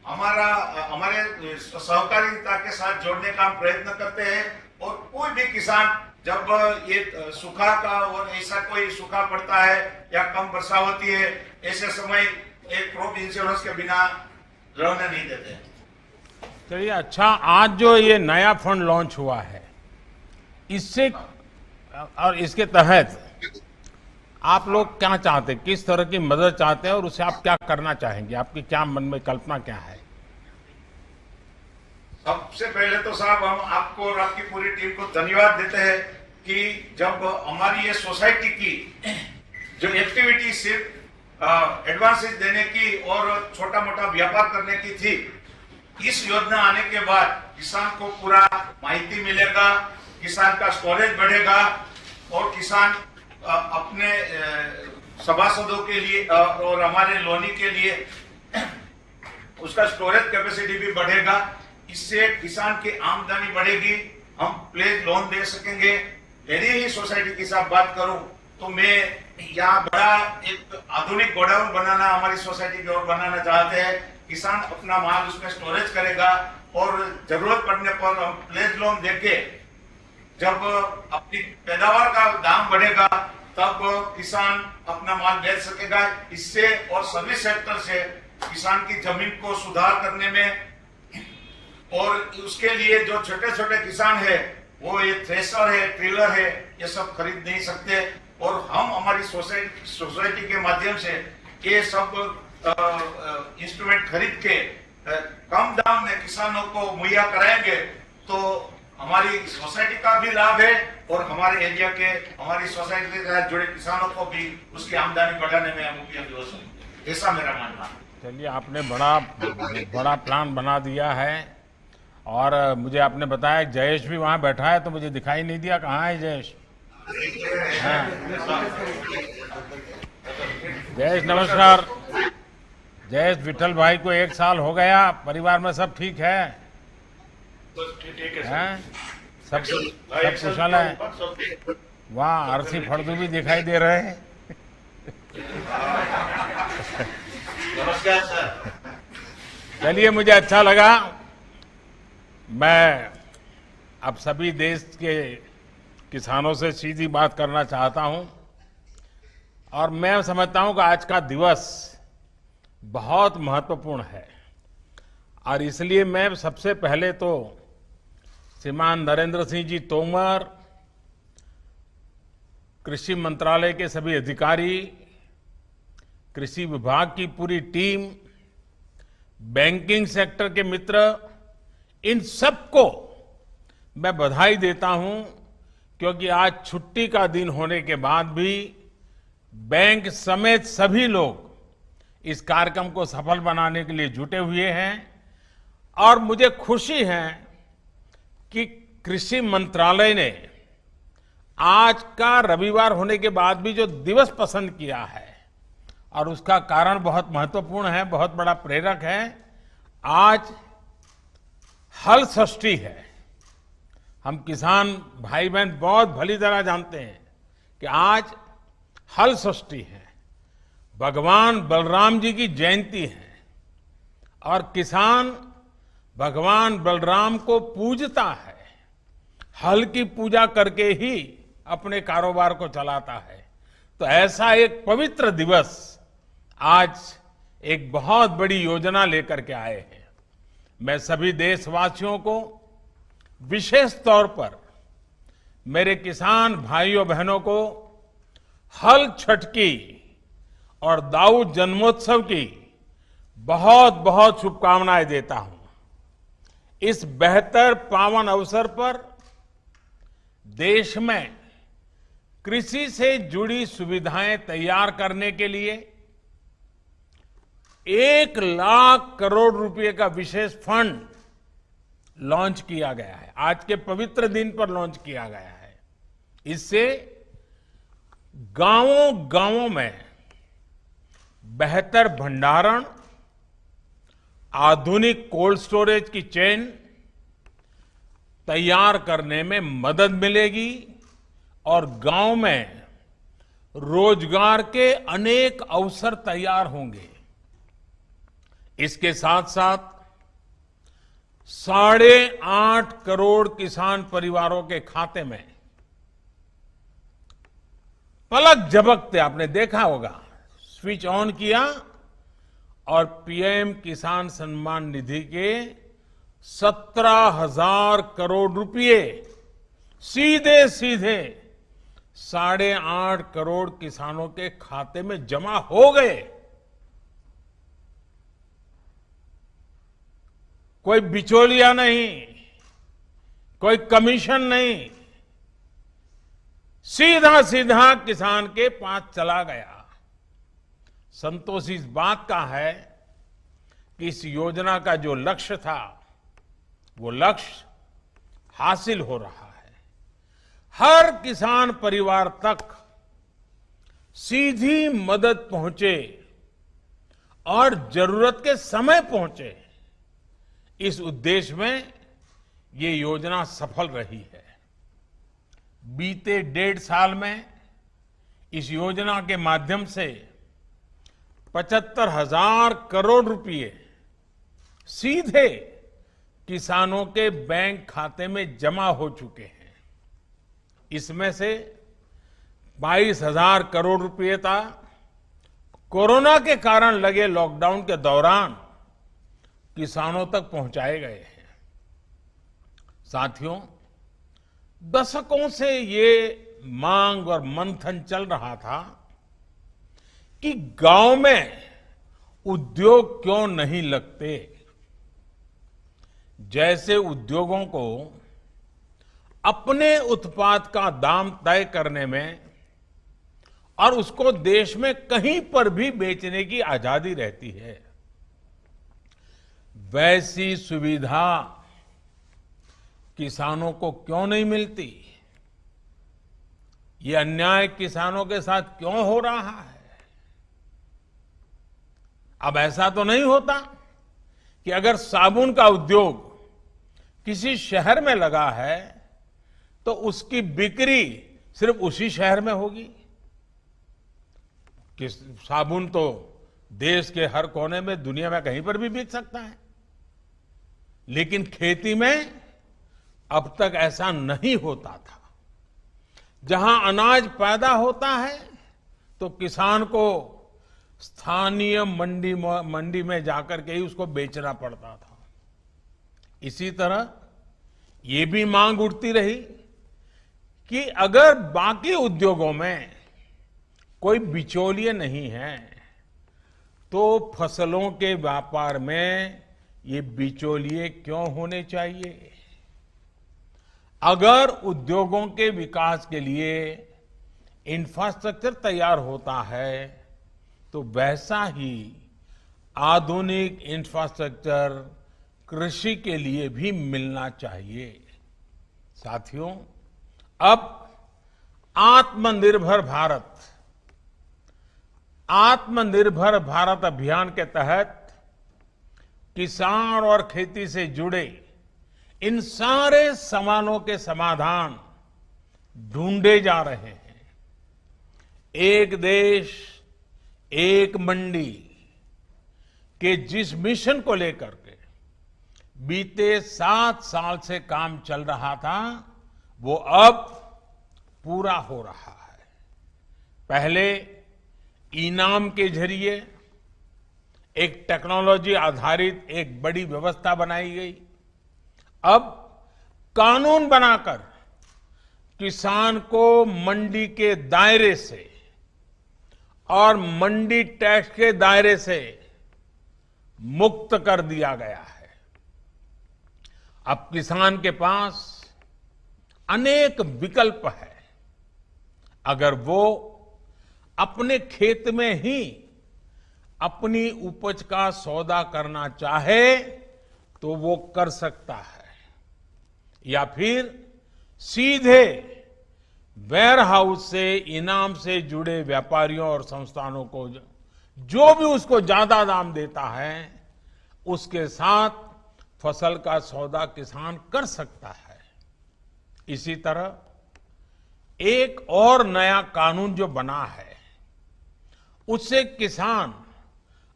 हमारे सहकारिता के साथ जोड़ने का हम प्रयत्न करते हैं। और कोई भी किसान जब ये सूखा का और ऐसा कोई सूखा पड़ता है या कम वर्षा होती है, ऐसे समय एक क्रॉप इंश्योरेंस के बिना रहने नहीं देते। चलिए, अच्छा, आज जो ये नया फंड लॉन्च हुआ है, इससे और इसके तहत आप लोग क्या चाहते हैं, किस तरह की मदद चाहते हैं और उसे आप क्या करना चाहेंगे? आपकी क्या मन में कल्पना क्या है? सबसे पहले तो साहब हम आपको और आपकी पूरी टीम को धन्यवाद देते हैं कि जब हमारी ये सोसाइटी की जो एक्टिविटी सिर्फ एडवांसेस देने की और छोटा मोटा व्यापार करने की थी, इस योजना आने के बाद किसान को पूरा माहिती मिलेगा, किसान का स्टोरेज बढ़ेगा और किसान अपने सभासदों के लिए और हमारे लोनी के लिए उसका स्टोरेज कैपेसिटी भी बढ़ेगा। इससे किसान की आमदनी बढ़ेगी, हम प्लेज लोन दे सकेंगे। मेरी ही सोसाइटी की साथ बात करूं तो मैं यहाँ बड़ा एक आधुनिक गोडाउन बनाना हमारी सोसाइटी की ओर बनाना चाहते हैं। किसान अपना माल उसमें स्टोरेज करेगा और जरूरत पड़ने पर हम प्लेज लोन देके जब अपनी पैदावार का दाम बढ़ेगा तब किसान अपना माल बेच सकेगा। इससे और सर्विस सेक्टर से किसान की जमीन को सुधार करने में और उसके लिए जो छोटे छोटे किसान है वो ये थ्रेशर है, ट्रिलर है, ये सब खरीद नहीं सकते और हम हमारी सोसाइटी के माध्यम से ये सब इंस्ट्रूमेंट खरीद के कम दाम में किसानों को मुहैया कराएंगे तो हमारी सोसाइटी का भी लाभ है और हमारे एरिया के हमारी सोसाइटी के साथ जुड़े किसानों को भी उसकी आमदनी बढ़ाने में हम उपयोगी हो सकें। ऐसा मेरा मानना है। चलिए, आपने बड़ा प्लान बना दिया है और मुझे आपने बताया जयेश भी वहां बैठा है, तो मुझे दिखाई नहीं दिया। कहाँ है जयेश? हाँ। जयेश नमस्कार। जयेश, विठल भाई को 1 साल हो गया, परिवार में सब ठीक है? सब कुशल है? वहाँ आरसी फड़दू भी दिखाई दे रहे हैं। नमस्कार सर। चलिए, मुझे अच्छा लगा। मैं अब सभी देश के किसानों से सीधी बात करना चाहता हूं और मैं समझता हूं कि आज का दिवस बहुत महत्वपूर्ण है और इसलिए मैं सबसे पहले तो श्रीमान नरेंद्र सिंह जी तोमर, कृषि मंत्रालय के सभी अधिकारी, कृषि विभाग की पूरी टीम, बैंकिंग सेक्टर के मित्र, इन सबको मैं बधाई देता हूं क्योंकि आज छुट्टी का दिन होने के बाद भी बैंक समेत सभी लोग इस कार्यक्रम को सफल बनाने के लिए जुटे हुए हैं और मुझे खुशी है कि कृषि मंत्रालय ने आज का रविवार होने के बाद भी जो दिवस पसंद किया है और उसका कारण बहुत महत्वपूर्ण है, बहुत बड़ा प्रेरक है। आज हल षष्ठी है। हम किसान भाई बहन बहुत भली तरह जानते हैं कि आज हल षष्ठी है, भगवान बलराम जी की जयंती है और किसान भगवान बलराम को पूजता है, हल की पूजा करके ही अपने कारोबार को चलाता है। तो ऐसा एक पवित्र दिवस आज एक बहुत बड़ी योजना लेकर के आए हैं। मैं सभी देशवासियों को विशेष तौर पर मेरे किसान भाइयों बहनों को हल छठ की और दाऊ जन्मोत्सव की बहुत बहुत शुभकामनाएं देता हूं। इस बेहतर पावन अवसर पर देश में कृषि से जुड़ी सुविधाएं तैयार करने के लिए 1 लाख करोड़ रुपए का विशेष फंड लॉन्च किया गया है। आज के पवित्र दिन पर लॉन्च किया गया है। इससे गांवों गांवों में बेहतर भंडारण, आधुनिक कोल्ड स्टोरेज की चेन तैयार करने में मदद मिलेगी और गांव में रोजगार के अनेक अवसर तैयार होंगे। इसके साथ साथ 8.5 करोड़ किसान परिवारों के खाते में पलक झपकते आपने देखा होगा, स्विच ऑन किया और पीएम किसान सम्मान निधि के 17,000 करोड़ रुपए सीधे सीधे 8.5 करोड़ किसानों के खाते में जमा हो गए। कोई बिचौलिया नहीं, कोई कमीशन नहीं, सीधा सीधा किसान के पास चला गया। संतोष इस बात का है कि इस योजना का जो लक्ष्य था वो लक्ष्य हासिल हो रहा है। हर किसान परिवार तक सीधी मदद पहुंचे और जरूरत के समय पहुंचे, इस उद्देश्य में ये योजना सफल रही है। बीते 1.5 साल में इस योजना के माध्यम से 75,000 करोड़ रुपए सीधे किसानों के बैंक खाते में जमा हो चुके हैं। इसमें से 22,000 करोड़ रुपए था कोरोना के कारण लगे लॉकडाउन के दौरान किसानों तक पहुंचाए गए हैं। साथियों, दशकों से ये मांग और मंथन चल रहा था कि गांव में उद्योग क्यों नहीं लगते। जैसे उद्योगों को अपने उत्पाद का दाम तय करने में और उसको देश में कहीं पर भी बेचने की आजादी रहती है, वैसी सुविधा किसानों को क्यों नहीं मिलती। ये अन्याय किसानों के साथ क्यों हो रहा है। अब ऐसा तो नहीं होता कि अगर साबुन का उद्योग किसी शहर में लगा है तो उसकी बिक्री सिर्फ उसी शहर में होगी। कि साबुन तो देश के हर कोने में, दुनिया में कहीं पर भी बिक सकता है, लेकिन खेती में अब तक ऐसा नहीं होता था। जहां अनाज पैदा होता है तो किसान को स्थानीय मंडी में जाकर के ही उसको बेचना पड़ता था। इसी तरह ये भी मांग उठती रही कि अगर बाकी उद्योगों में कोई बिचौलिए नहीं है तो फसलों के व्यापार में ये बिचौलिए क्यों होने चाहिए। अगर उद्योगों के विकास के लिए इंफ्रास्ट्रक्चर तैयार होता है तो वैसा ही आधुनिक इंफ्रास्ट्रक्चर कृषि के लिए भी मिलना चाहिए। साथियों, अब आत्मनिर्भर भारत अभियान के तहत किसान और खेती से जुड़े इन सारे सवालों के समाधान ढूंढे जा रहे हैं। एक देश एक मंडी के जिस मिशन को लेकर के बीते 7 साल से काम चल रहा था वो अब पूरा हो रहा है। पहले इनाम के जरिए एक टेक्नोलॉजी आधारित एक बड़ी व्यवस्था बनाई गई। अब कानून बनाकर किसान को मंडी के दायरे से और मंडी टैक्स के दायरे से मुक्त कर दिया गया है। अब किसान के पास अनेक विकल्प है। अगर वो अपने खेत में ही अपनी उपज का सौदा करना चाहे तो वो कर सकता है, या फिर सीधे वेयर हाउस से इनाम से जुड़े व्यापारियों और संस्थानों को जो भी उसको ज्यादा दाम देता है उसके साथ फसल का सौदा किसान कर सकता है। इसी तरह एक और नया कानून जो बना है, उससे किसान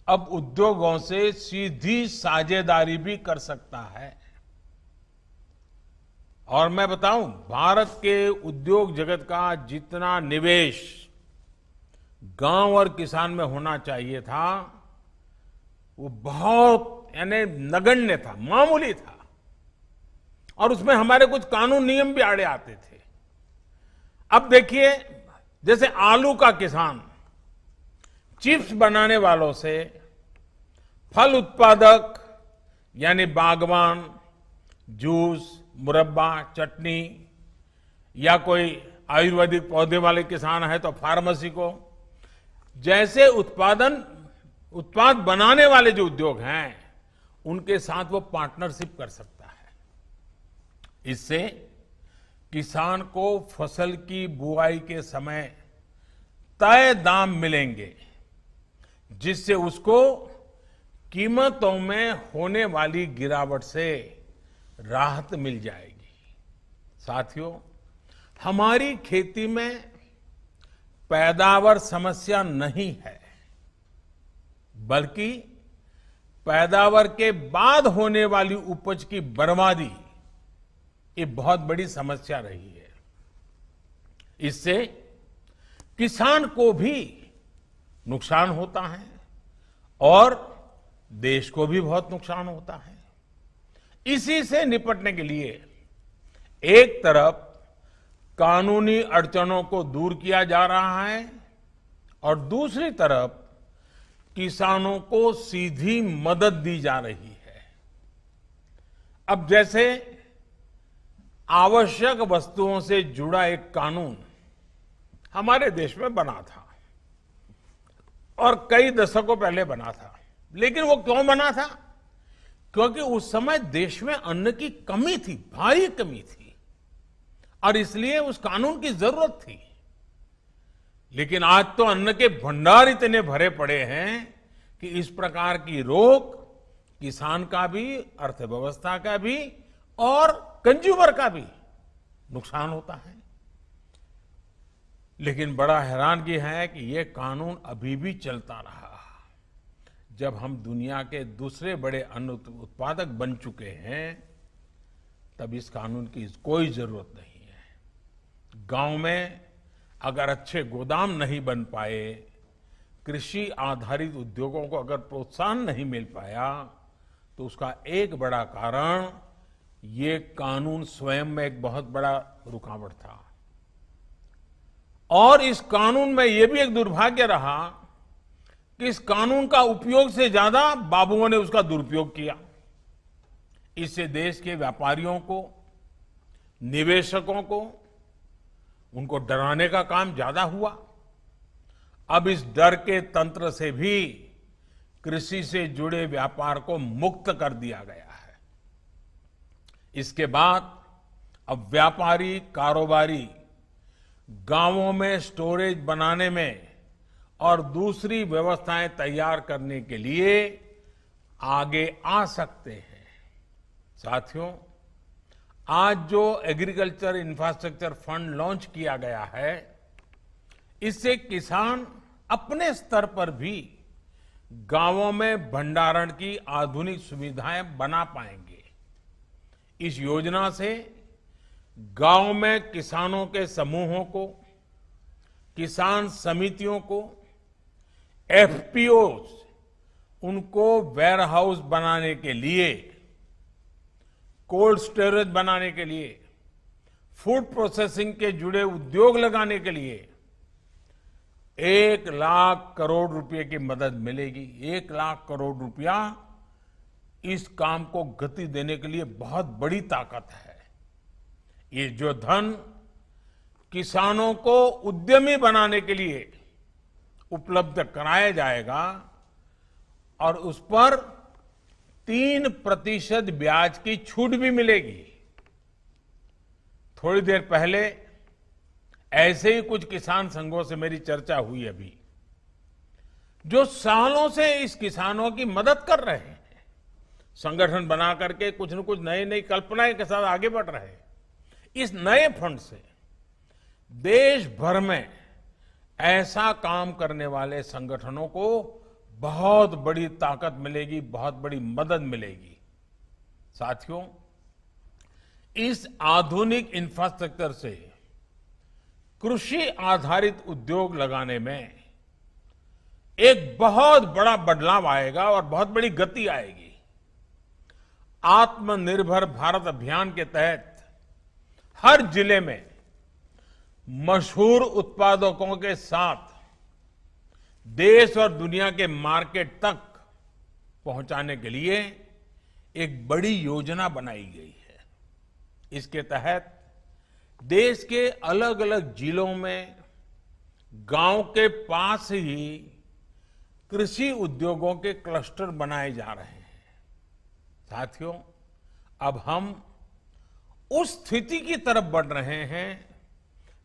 अब उद्योगों से सीधी साझेदारी भी कर सकता है। और मैं बताऊं, भारत के उद्योग जगत का जितना निवेश गांव और किसान में होना चाहिए था, वो बहुत यानी नगण्य था, मामूली था, और उसमें हमारे कुछ कानून नियम भी आड़े आते थे। अब देखिए, जैसे आलू का किसान चिप्स बनाने वालों से फल उत्पादक यानी बागवान, जूस, मुरब्बा, चटनी, या कोई आयुर्वेदिक पौधे वाले किसान है तो फार्मेसी को, जैसे उत्पाद बनाने वाले जो उद्योग हैं, उनके साथ वो पार्टनरशिप कर सकता है। इससे किसान को फसल की बुआई के समय तय दाम मिलेंगे, जिससे उसको कीमतों में होने वाली गिरावट से राहत मिल जाएगी। साथियों, हमारी खेती में पैदावार समस्या नहीं है, बल्कि पैदावार के बाद होने वाली उपज की बर्बादी ये बहुत बड़ी समस्या रही है। इससे किसान को भी नुकसान होता है और देश को भी बहुत नुकसान होता है। इसी से निपटने के लिए एक तरफ कानूनी अड़चनों को दूर किया जा रहा है और दूसरी तरफ किसानों को सीधी मदद दी जा रही है। अब जैसे आवश्यक वस्तुओं से जुड़ा एक कानून हमारे देश में बना था और कई दशकों पहले बना था, लेकिन वो क्यों बना था? क्योंकि उस समय देश में अन्न की कमी थी, भारी कमी थी, और इसलिए उस कानून की जरूरत थी। लेकिन आज तो अन्न के भंडार इतने भरे पड़े हैं कि इस प्रकार की रोक किसान का भी, अर्थव्यवस्था का भी और कंज्यूमर का भी नुकसान होता है। लेकिन बड़ा हैरानगी है कि ये कानून अभी भी चलता रहा। जब हम दुनिया के दूसरे बड़े अन्न उत्पादक बन चुके हैं, तब इस कानून की कोई जरूरत नहीं है। गांव में अगर अच्छे गोदाम नहीं बन पाए, कृषि आधारित उद्योगों को अगर प्रोत्साहन नहीं मिल पाया, तो उसका एक बड़ा कारण ये कानून स्वयं में एक बहुत बड़ा रुकावट था। और इस कानून में यह भी एक दुर्भाग्य रहा कि इस कानून का उपयोग से ज्यादा बाबुओं ने उसका दुरुपयोग किया। इससे देश के व्यापारियों को, निवेशकों को, उनको डराने का काम ज्यादा हुआ। अब इस डर के तंत्र से भी कृषि से जुड़े व्यापार को मुक्त कर दिया गया है। इसके बाद अब व्यापारी, कारोबारी गांवों में स्टोरेज बनाने में और दूसरी व्यवस्थाएं तैयार करने के लिए आगे आ सकते हैं। साथियों, आज जो एग्रीकल्चर इंफ्रास्ट्रक्चर फंड लॉन्च किया गया है, इससे किसान अपने स्तर पर भी गांवों में भंडारण की आधुनिक सुविधाएं बना पाएंगे। इस योजना से गांव में किसानों के समूहों को, किसान समितियों को, एफपीओ उनको वेयर हाउस बनाने के लिए, कोल्ड स्टोरेज बनाने के लिए, फूड प्रोसेसिंग के जुड़े उद्योग लगाने के लिए 1 लाख करोड़ रुपए की मदद मिलेगी। 1 लाख करोड़ रुपया इस काम को गति देने के लिए बहुत बड़ी ताकत है। ये जो धन किसानों को उद्यमी बनाने के लिए उपलब्ध कराया जाएगा और उस पर 3% ब्याज की छूट भी मिलेगी। थोड़ी देर पहले ऐसे ही कुछ किसान संघों से मेरी चर्चा हुई अभी, जो सालों से इस किसानों की मदद कर रहे हैं, संगठन बना करके कुछ न कुछ नई नई कल्पनाएं के साथ आगे बढ़ रहे हैं। इस नए फंड से देश भर में ऐसा काम करने वाले संगठनों को बहुत बड़ी ताकत मिलेगी, बहुत बड़ी मदद मिलेगी। साथियों, इस आधुनिक इंफ्रास्ट्रक्चर से कृषि आधारित उद्योग लगाने में एक बहुत बड़ा बदलाव आएगा और बहुत बड़ी गति आएगी। आत्मनिर्भर भारत अभियान के तहत हर जिले में मशहूर उत्पादकों के साथ देश और दुनिया के मार्केट तक पहुंचाने के लिए एक बड़ी योजना बनाई गई है। इसके तहत देश के अलग अलग जिलों में गांव के पास ही कृषि उद्योगों के क्लस्टर बनाए जा रहे हैं। साथियों, अब हम उस स्थिति की तरफ बढ़ रहे हैं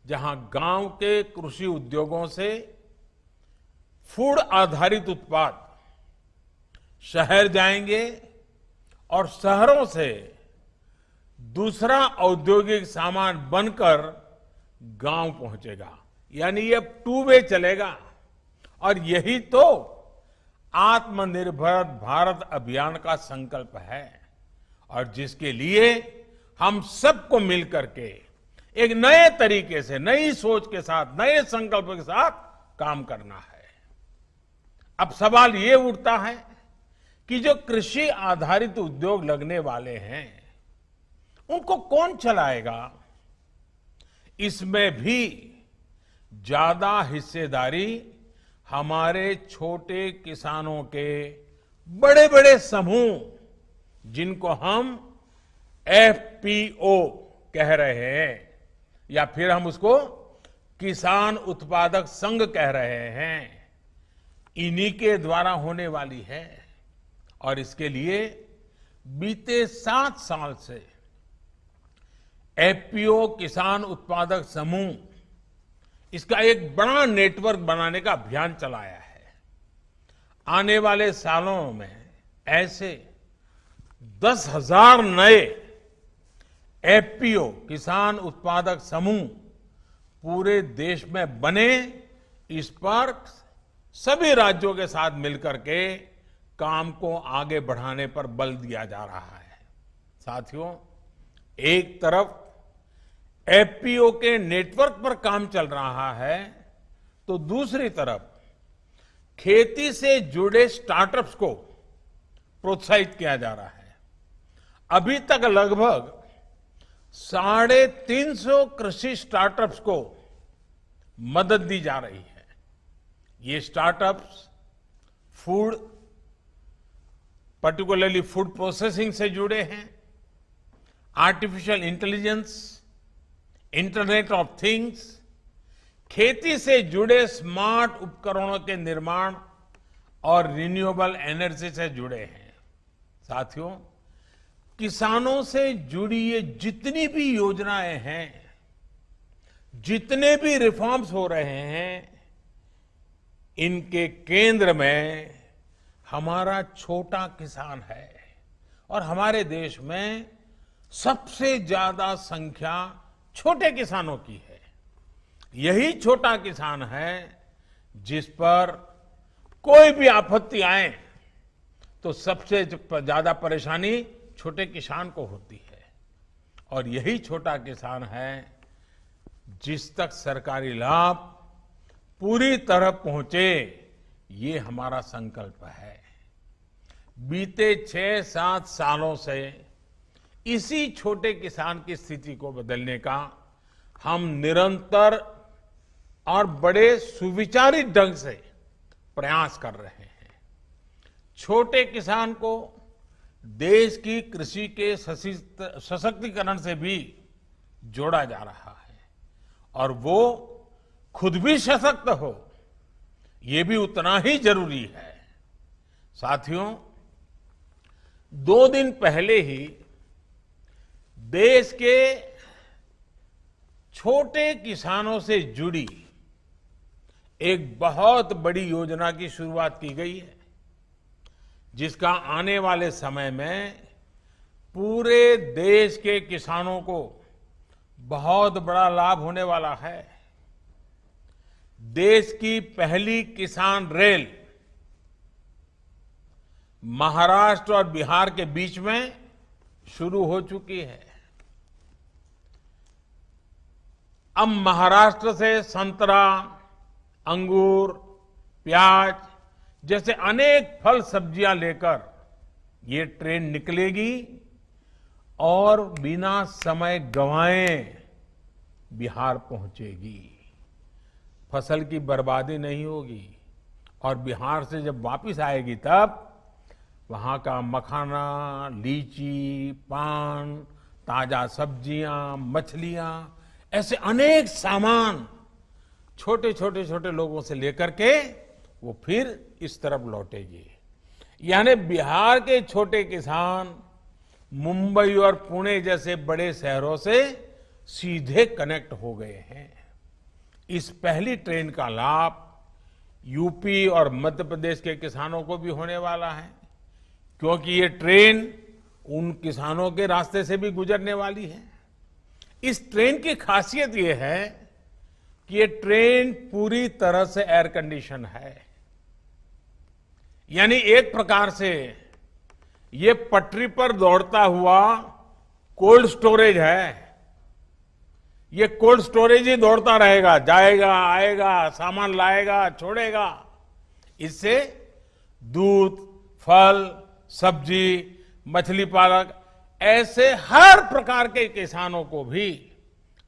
जहां गांव के कृषि उद्योगों से फूड आधारित उत्पाद शहर जाएंगे और शहरों से दूसरा औद्योगिक सामान बनकर गांव पहुंचेगा। यानी ये अब 2 वे चलेगा और यही तो आत्मनिर्भर भारत अभियान का संकल्प है और जिसके लिए हम सबको मिलकर के एक नए तरीके से, नई सोच के साथ, नए संकल्प के साथ काम करना है। अब सवाल ये उठता है कि जो कृषि आधारित उद्योग लगने वाले हैं उनको कौन चलाएगा? इसमें भी ज्यादा हिस्सेदारी हमारे छोटे किसानों के बड़े बड़े समूह, जिनको हम FPO कह रहे हैं या फिर हम उसको किसान उत्पादक संघ कह रहे हैं, इन्हीं के द्वारा होने वाली है। और इसके लिए बीते 7 साल से FPO किसान उत्पादक समूह इसका एक बड़ा नेटवर्क बनाने का अभियान चलाया है। आने वाले सालों में ऐसे 10,000 नए FPO किसान उत्पादक समूह पूरे देश में बने, इस पर सभी राज्यों के साथ मिलकर के काम को आगे बढ़ाने पर बल दिया जा रहा है। साथियों, एक तरफ FPO के नेटवर्क पर काम चल रहा है तो दूसरी तरफ खेती से जुड़े स्टार्टअप्स को प्रोत्साहित किया जा रहा है। अभी तक लगभग 350 कृषि स्टार्टअप्स को मदद दी जा रही है। ये startups food, particularly food processing से जुड़े हैं, artificial intelligence, internet of things, खेती से जुड़े स्मार्ट उपकरणों के निर्माण और रिन्यूएबल एनर्जी से जुड़े हैं। साथियों, किसानों से जुड़ी ये जितनी भी योजनाएं हैं, जितने भी रिफॉर्म्स हो रहे हैं, इनके केंद्र में हमारा छोटा किसान है और हमारे देश में सबसे ज्यादा संख्या छोटे किसानों की है। यही छोटा किसान है जिस पर कोई भी आपत्ति आए तो सबसे ज्यादा परेशानी छोटे किसान को होती है और यही छोटा किसान है जिस तक सरकारी लाभ पूरी तरह पहुंचे, ये हमारा संकल्प है। बीते 6-7 सालों से इसी छोटे किसान की स्थिति को बदलने का हम निरंतर और बड़े सुविचारित ढंग से प्रयास कर रहे हैं। छोटे किसान को देश की कृषि के सशक्तिकरण से भी जोड़ा जा रहा है और वो खुद भी सशक्त हो, ये भी उतना ही जरूरी है। साथियों, 2 दिन पहले ही देश के छोटे किसानों से जुड़ी एक बहुत बड़ी योजना की शुरुआत की गई है। जिसका आने वाले समय में पूरे देश के किसानों को बहुत बड़ा लाभ होने वाला है। देश की पहली किसान रेल महाराष्ट्र और बिहार के बीच में शुरू हो चुकी है। अब महाराष्ट्र से संतरा, अंगूर, प्याज जैसे अनेक फल सब्जियां लेकर ये ट्रेन निकलेगी और बिना समय गंवाए बिहार पहुंचेगी। फसल की बर्बादी नहीं होगी और बिहार से जब वापस आएगी तब वहां का मखाना, लीची, पान, ताजा सब्जियां, मछलियां, ऐसे अनेक सामान छोटे छोटे छोटे लोगों से लेकर के वो फिर इस तरफ लौटेगी। यानी बिहार के छोटे किसान मुंबई और पुणे जैसे बड़े शहरों से सीधे कनेक्ट हो गए हैं। इस पहली ट्रेन का लाभ यूपी और मध्य प्रदेश के किसानों को भी होने वाला है, क्योंकि ये ट्रेन उन किसानों के रास्ते से भी गुजरने वाली है। इस ट्रेन की खासियत ये है कि ये ट्रेन पूरी तरह से एयर कंडीशन है, यानी एक प्रकार से ये पटरी पर दौड़ता हुआ कोल्ड स्टोरेज है। ये कोल्ड स्टोरेज ही दौड़ता रहेगा, जाएगा, आएगा, सामान लाएगा, छोड़ेगा। इससे दूध, फल, सब्जी, मछली पालक ऐसे हर प्रकार के किसानों को भी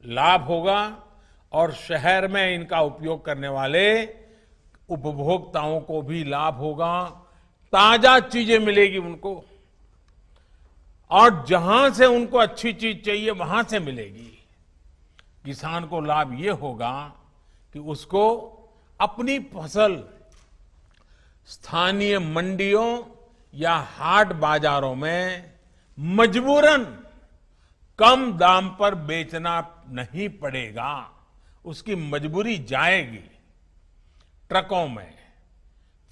लाभ होगा और शहर में इनका उपयोग करने वाले उपभोक्ताओं को भी लाभ होगा। ताजा चीजें मिलेगी उनको और जहां से उनको अच्छी चीज चाहिए वहां से मिलेगी। किसान को लाभ ये होगा कि उसको अपनी फसल स्थानीय मंडियों या हाट बाजारों में मजबूरन कम दाम पर बेचना नहीं पड़ेगा, उसकी मजबूरी जाएगी। ट्रकों में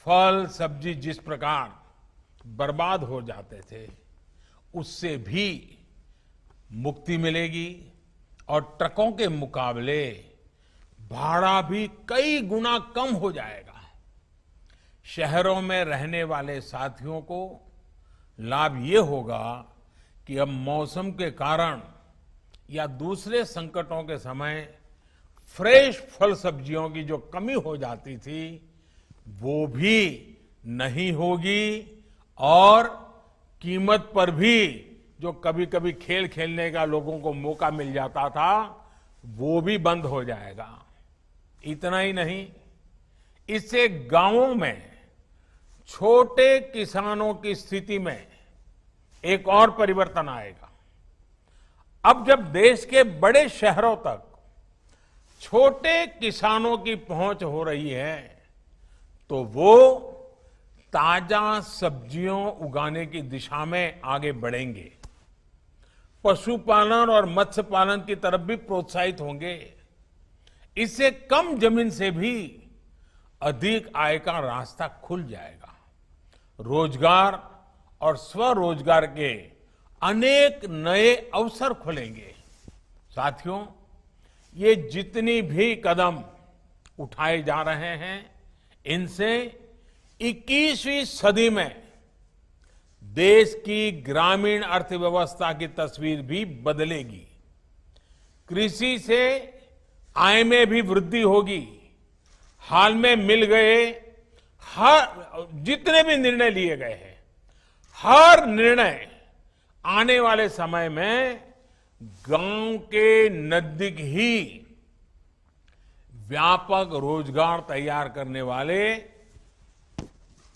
फल सब्जी जिस प्रकार बर्बाद हो जाते थे उससे भी मुक्ति मिलेगी और ट्रकों के मुकाबले भाड़ा भी कई गुना कम हो जाएगा। शहरों में रहने वाले साथियों को लाभ ये होगा कि अब मौसम के कारण या दूसरे संकटों के समय फ्रेश फल सब्जियों की जो कमी हो जाती थी वो भी नहीं होगी और कीमत पर भी जो कभी कभी खेल खेलने का लोगों को मौका मिल जाता था वो भी बंद हो जाएगा। इतना ही नहीं, इससे गांवों में छोटे किसानों की स्थिति में एक और परिवर्तन आएगा। अब जब देश के बड़े शहरों तक छोटे किसानों की पहुंच हो रही है तो वो ताजा सब्जियों उगाने की दिशा में आगे बढ़ेंगे, पशुपालन और मत्स्य पालन की तरफ भी प्रोत्साहित होंगे। इससे कम जमीन से भी अधिक आय का रास्ता खुल जाएगा। रोजगार और स्वरोजगार के अनेक नए अवसर खुलेंगे। साथियों, ये जितनी भी कदम उठाए जा रहे हैं इनसे 21वीं सदी में देश की ग्रामीण अर्थव्यवस्था की तस्वीर भी बदलेगी। कृषि से आय में भी वृद्धि होगी। हाल में मिल गए हर जितने भी निर्णय लिए गए हैं, हर निर्णय आने वाले समय में गांव के नजदीक ही व्यापक रोजगार तैयार करने वाले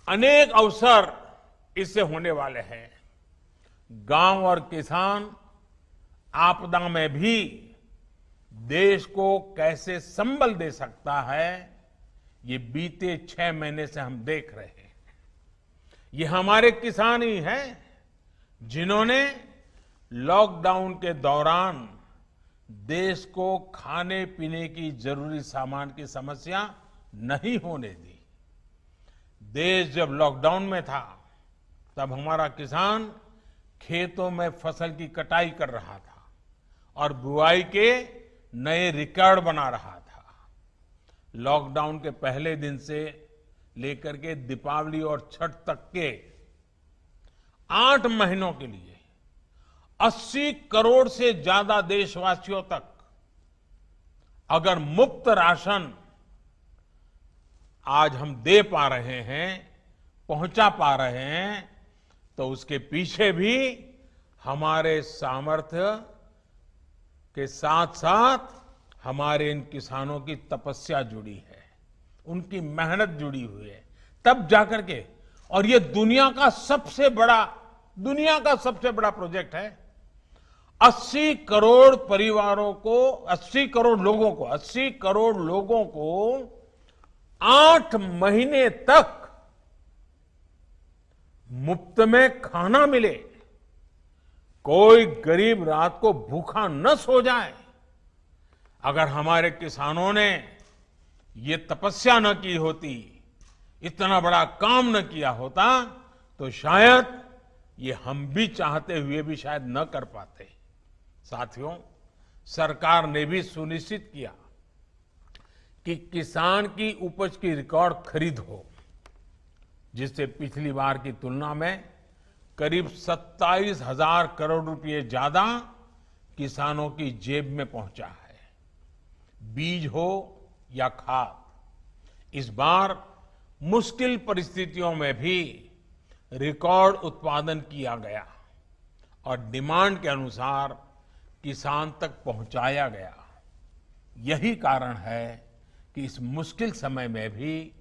अनेक अवसर इससे होने वाले हैं। गांव और किसान आपदा में भी देश को कैसे संबल दे सकता है, ये बीते 6 महीने से हम देख रहे हैं। ये हमारे किसान ही हैं जिन्होंने लॉकडाउन के दौरान देश को खाने पीने की जरूरी सामान की समस्या नहीं होने दी। देश जब लॉकडाउन में था तब हमारा किसान खेतों में फसल की कटाई कर रहा था और बुआई के नए रिकॉर्ड बना रहा था। लॉकडाउन के पहले दिन से लेकर के दीपावली और छठ तक के 8 महीनों के लिए 80 करोड़ से ज्यादा देशवासियों तक अगर मुफ्त राशन आज हम दे पा रहे हैं, पहुंचा पा रहे हैं, तो उसके पीछे भी हमारे सामर्थ्य के साथ साथ हमारे इन किसानों की तपस्या जुड़ी है, उनकी मेहनत जुड़ी हुई है, तब जाकर के। और ये दुनिया का सबसे बड़ा प्रोजेक्ट है। 80 करोड़ परिवारों को, 80 करोड़ लोगों को 8 महीने तक मुफ्त में खाना मिले, कोई गरीब रात को भूखा न सो जाए। अगर हमारे किसानों ने ये तपस्या न की होती, इतना बड़ा काम न किया होता, तो शायद ये हम भी चाहते हुए भी शायद न कर पाते। साथियों, सरकार ने भी सुनिश्चित किया कि किसान की उपज की रिकॉर्ड खरीद हो, जिससे पिछली बार की तुलना में करीब 27,000 करोड़ रुपए ज्यादा किसानों की जेब में पहुंचा है। बीज हो या खाद, इस बार मुश्किल परिस्थितियों में भी रिकॉर्ड उत्पादन किया गया और डिमांड के अनुसार किसान तक पहुंचाया गया। यही कारण है कि इस मुश्किल समय में भी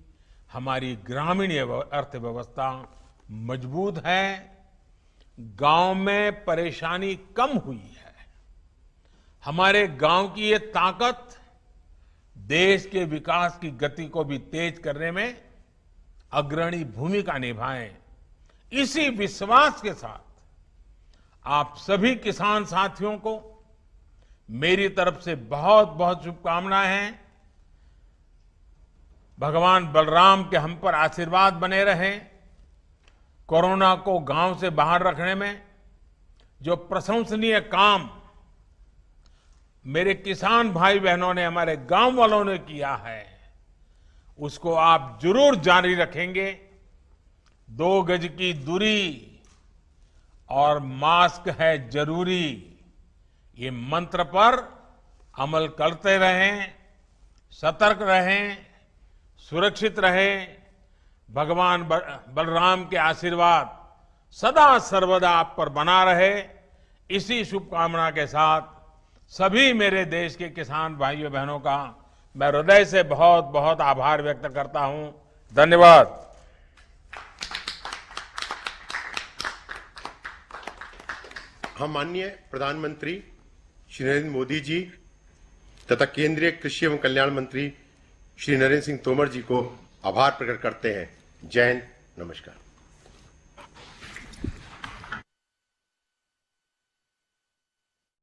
हमारी ग्रामीण अर्थव्यवस्था मजबूत है, गांव में परेशानी कम हुई है। हमारे गांव की ये ताकत देश के विकास की गति को भी तेज करने में अग्रणी भूमिका निभाए। इसी विश्वास के साथ आप सभी किसान साथियों को मेरी तरफ से बहुत बहुत शुभकामनाएं हैं। भगवान बलराम के हम पर आशीर्वाद बने रहें। कोरोना को गांव से बाहर रखने में जो प्रशंसनीय काम मेरे किसान भाई बहनों ने, हमारे गांव वालों ने किया है, उसको आप जरूर जारी रखेंगे। 2 गज की दूरी और मास्क है जरूरी, ये मंत्र पर अमल करते रहें, सतर्क रहें, सुरक्षित रहें। भगवान बलराम के आशीर्वाद सदा सर्वदा आप पर बना रहे। इसी शुभकामना के साथ सभी मेरे देश के किसान भाइयों बहनों का मैं हृदय से बहुत बहुत आभार व्यक्त करता हूं। धन्यवाद। हम माननीय प्रधानमंत्री श्री नरेंद्र मोदी जी तथा केंद्रीय कृषि एवं कल्याण मंत्री श्री नरेंद्र सिंह तोमर जी को आभार प्रकट करते हैं। जय हिंद, नमस्कार।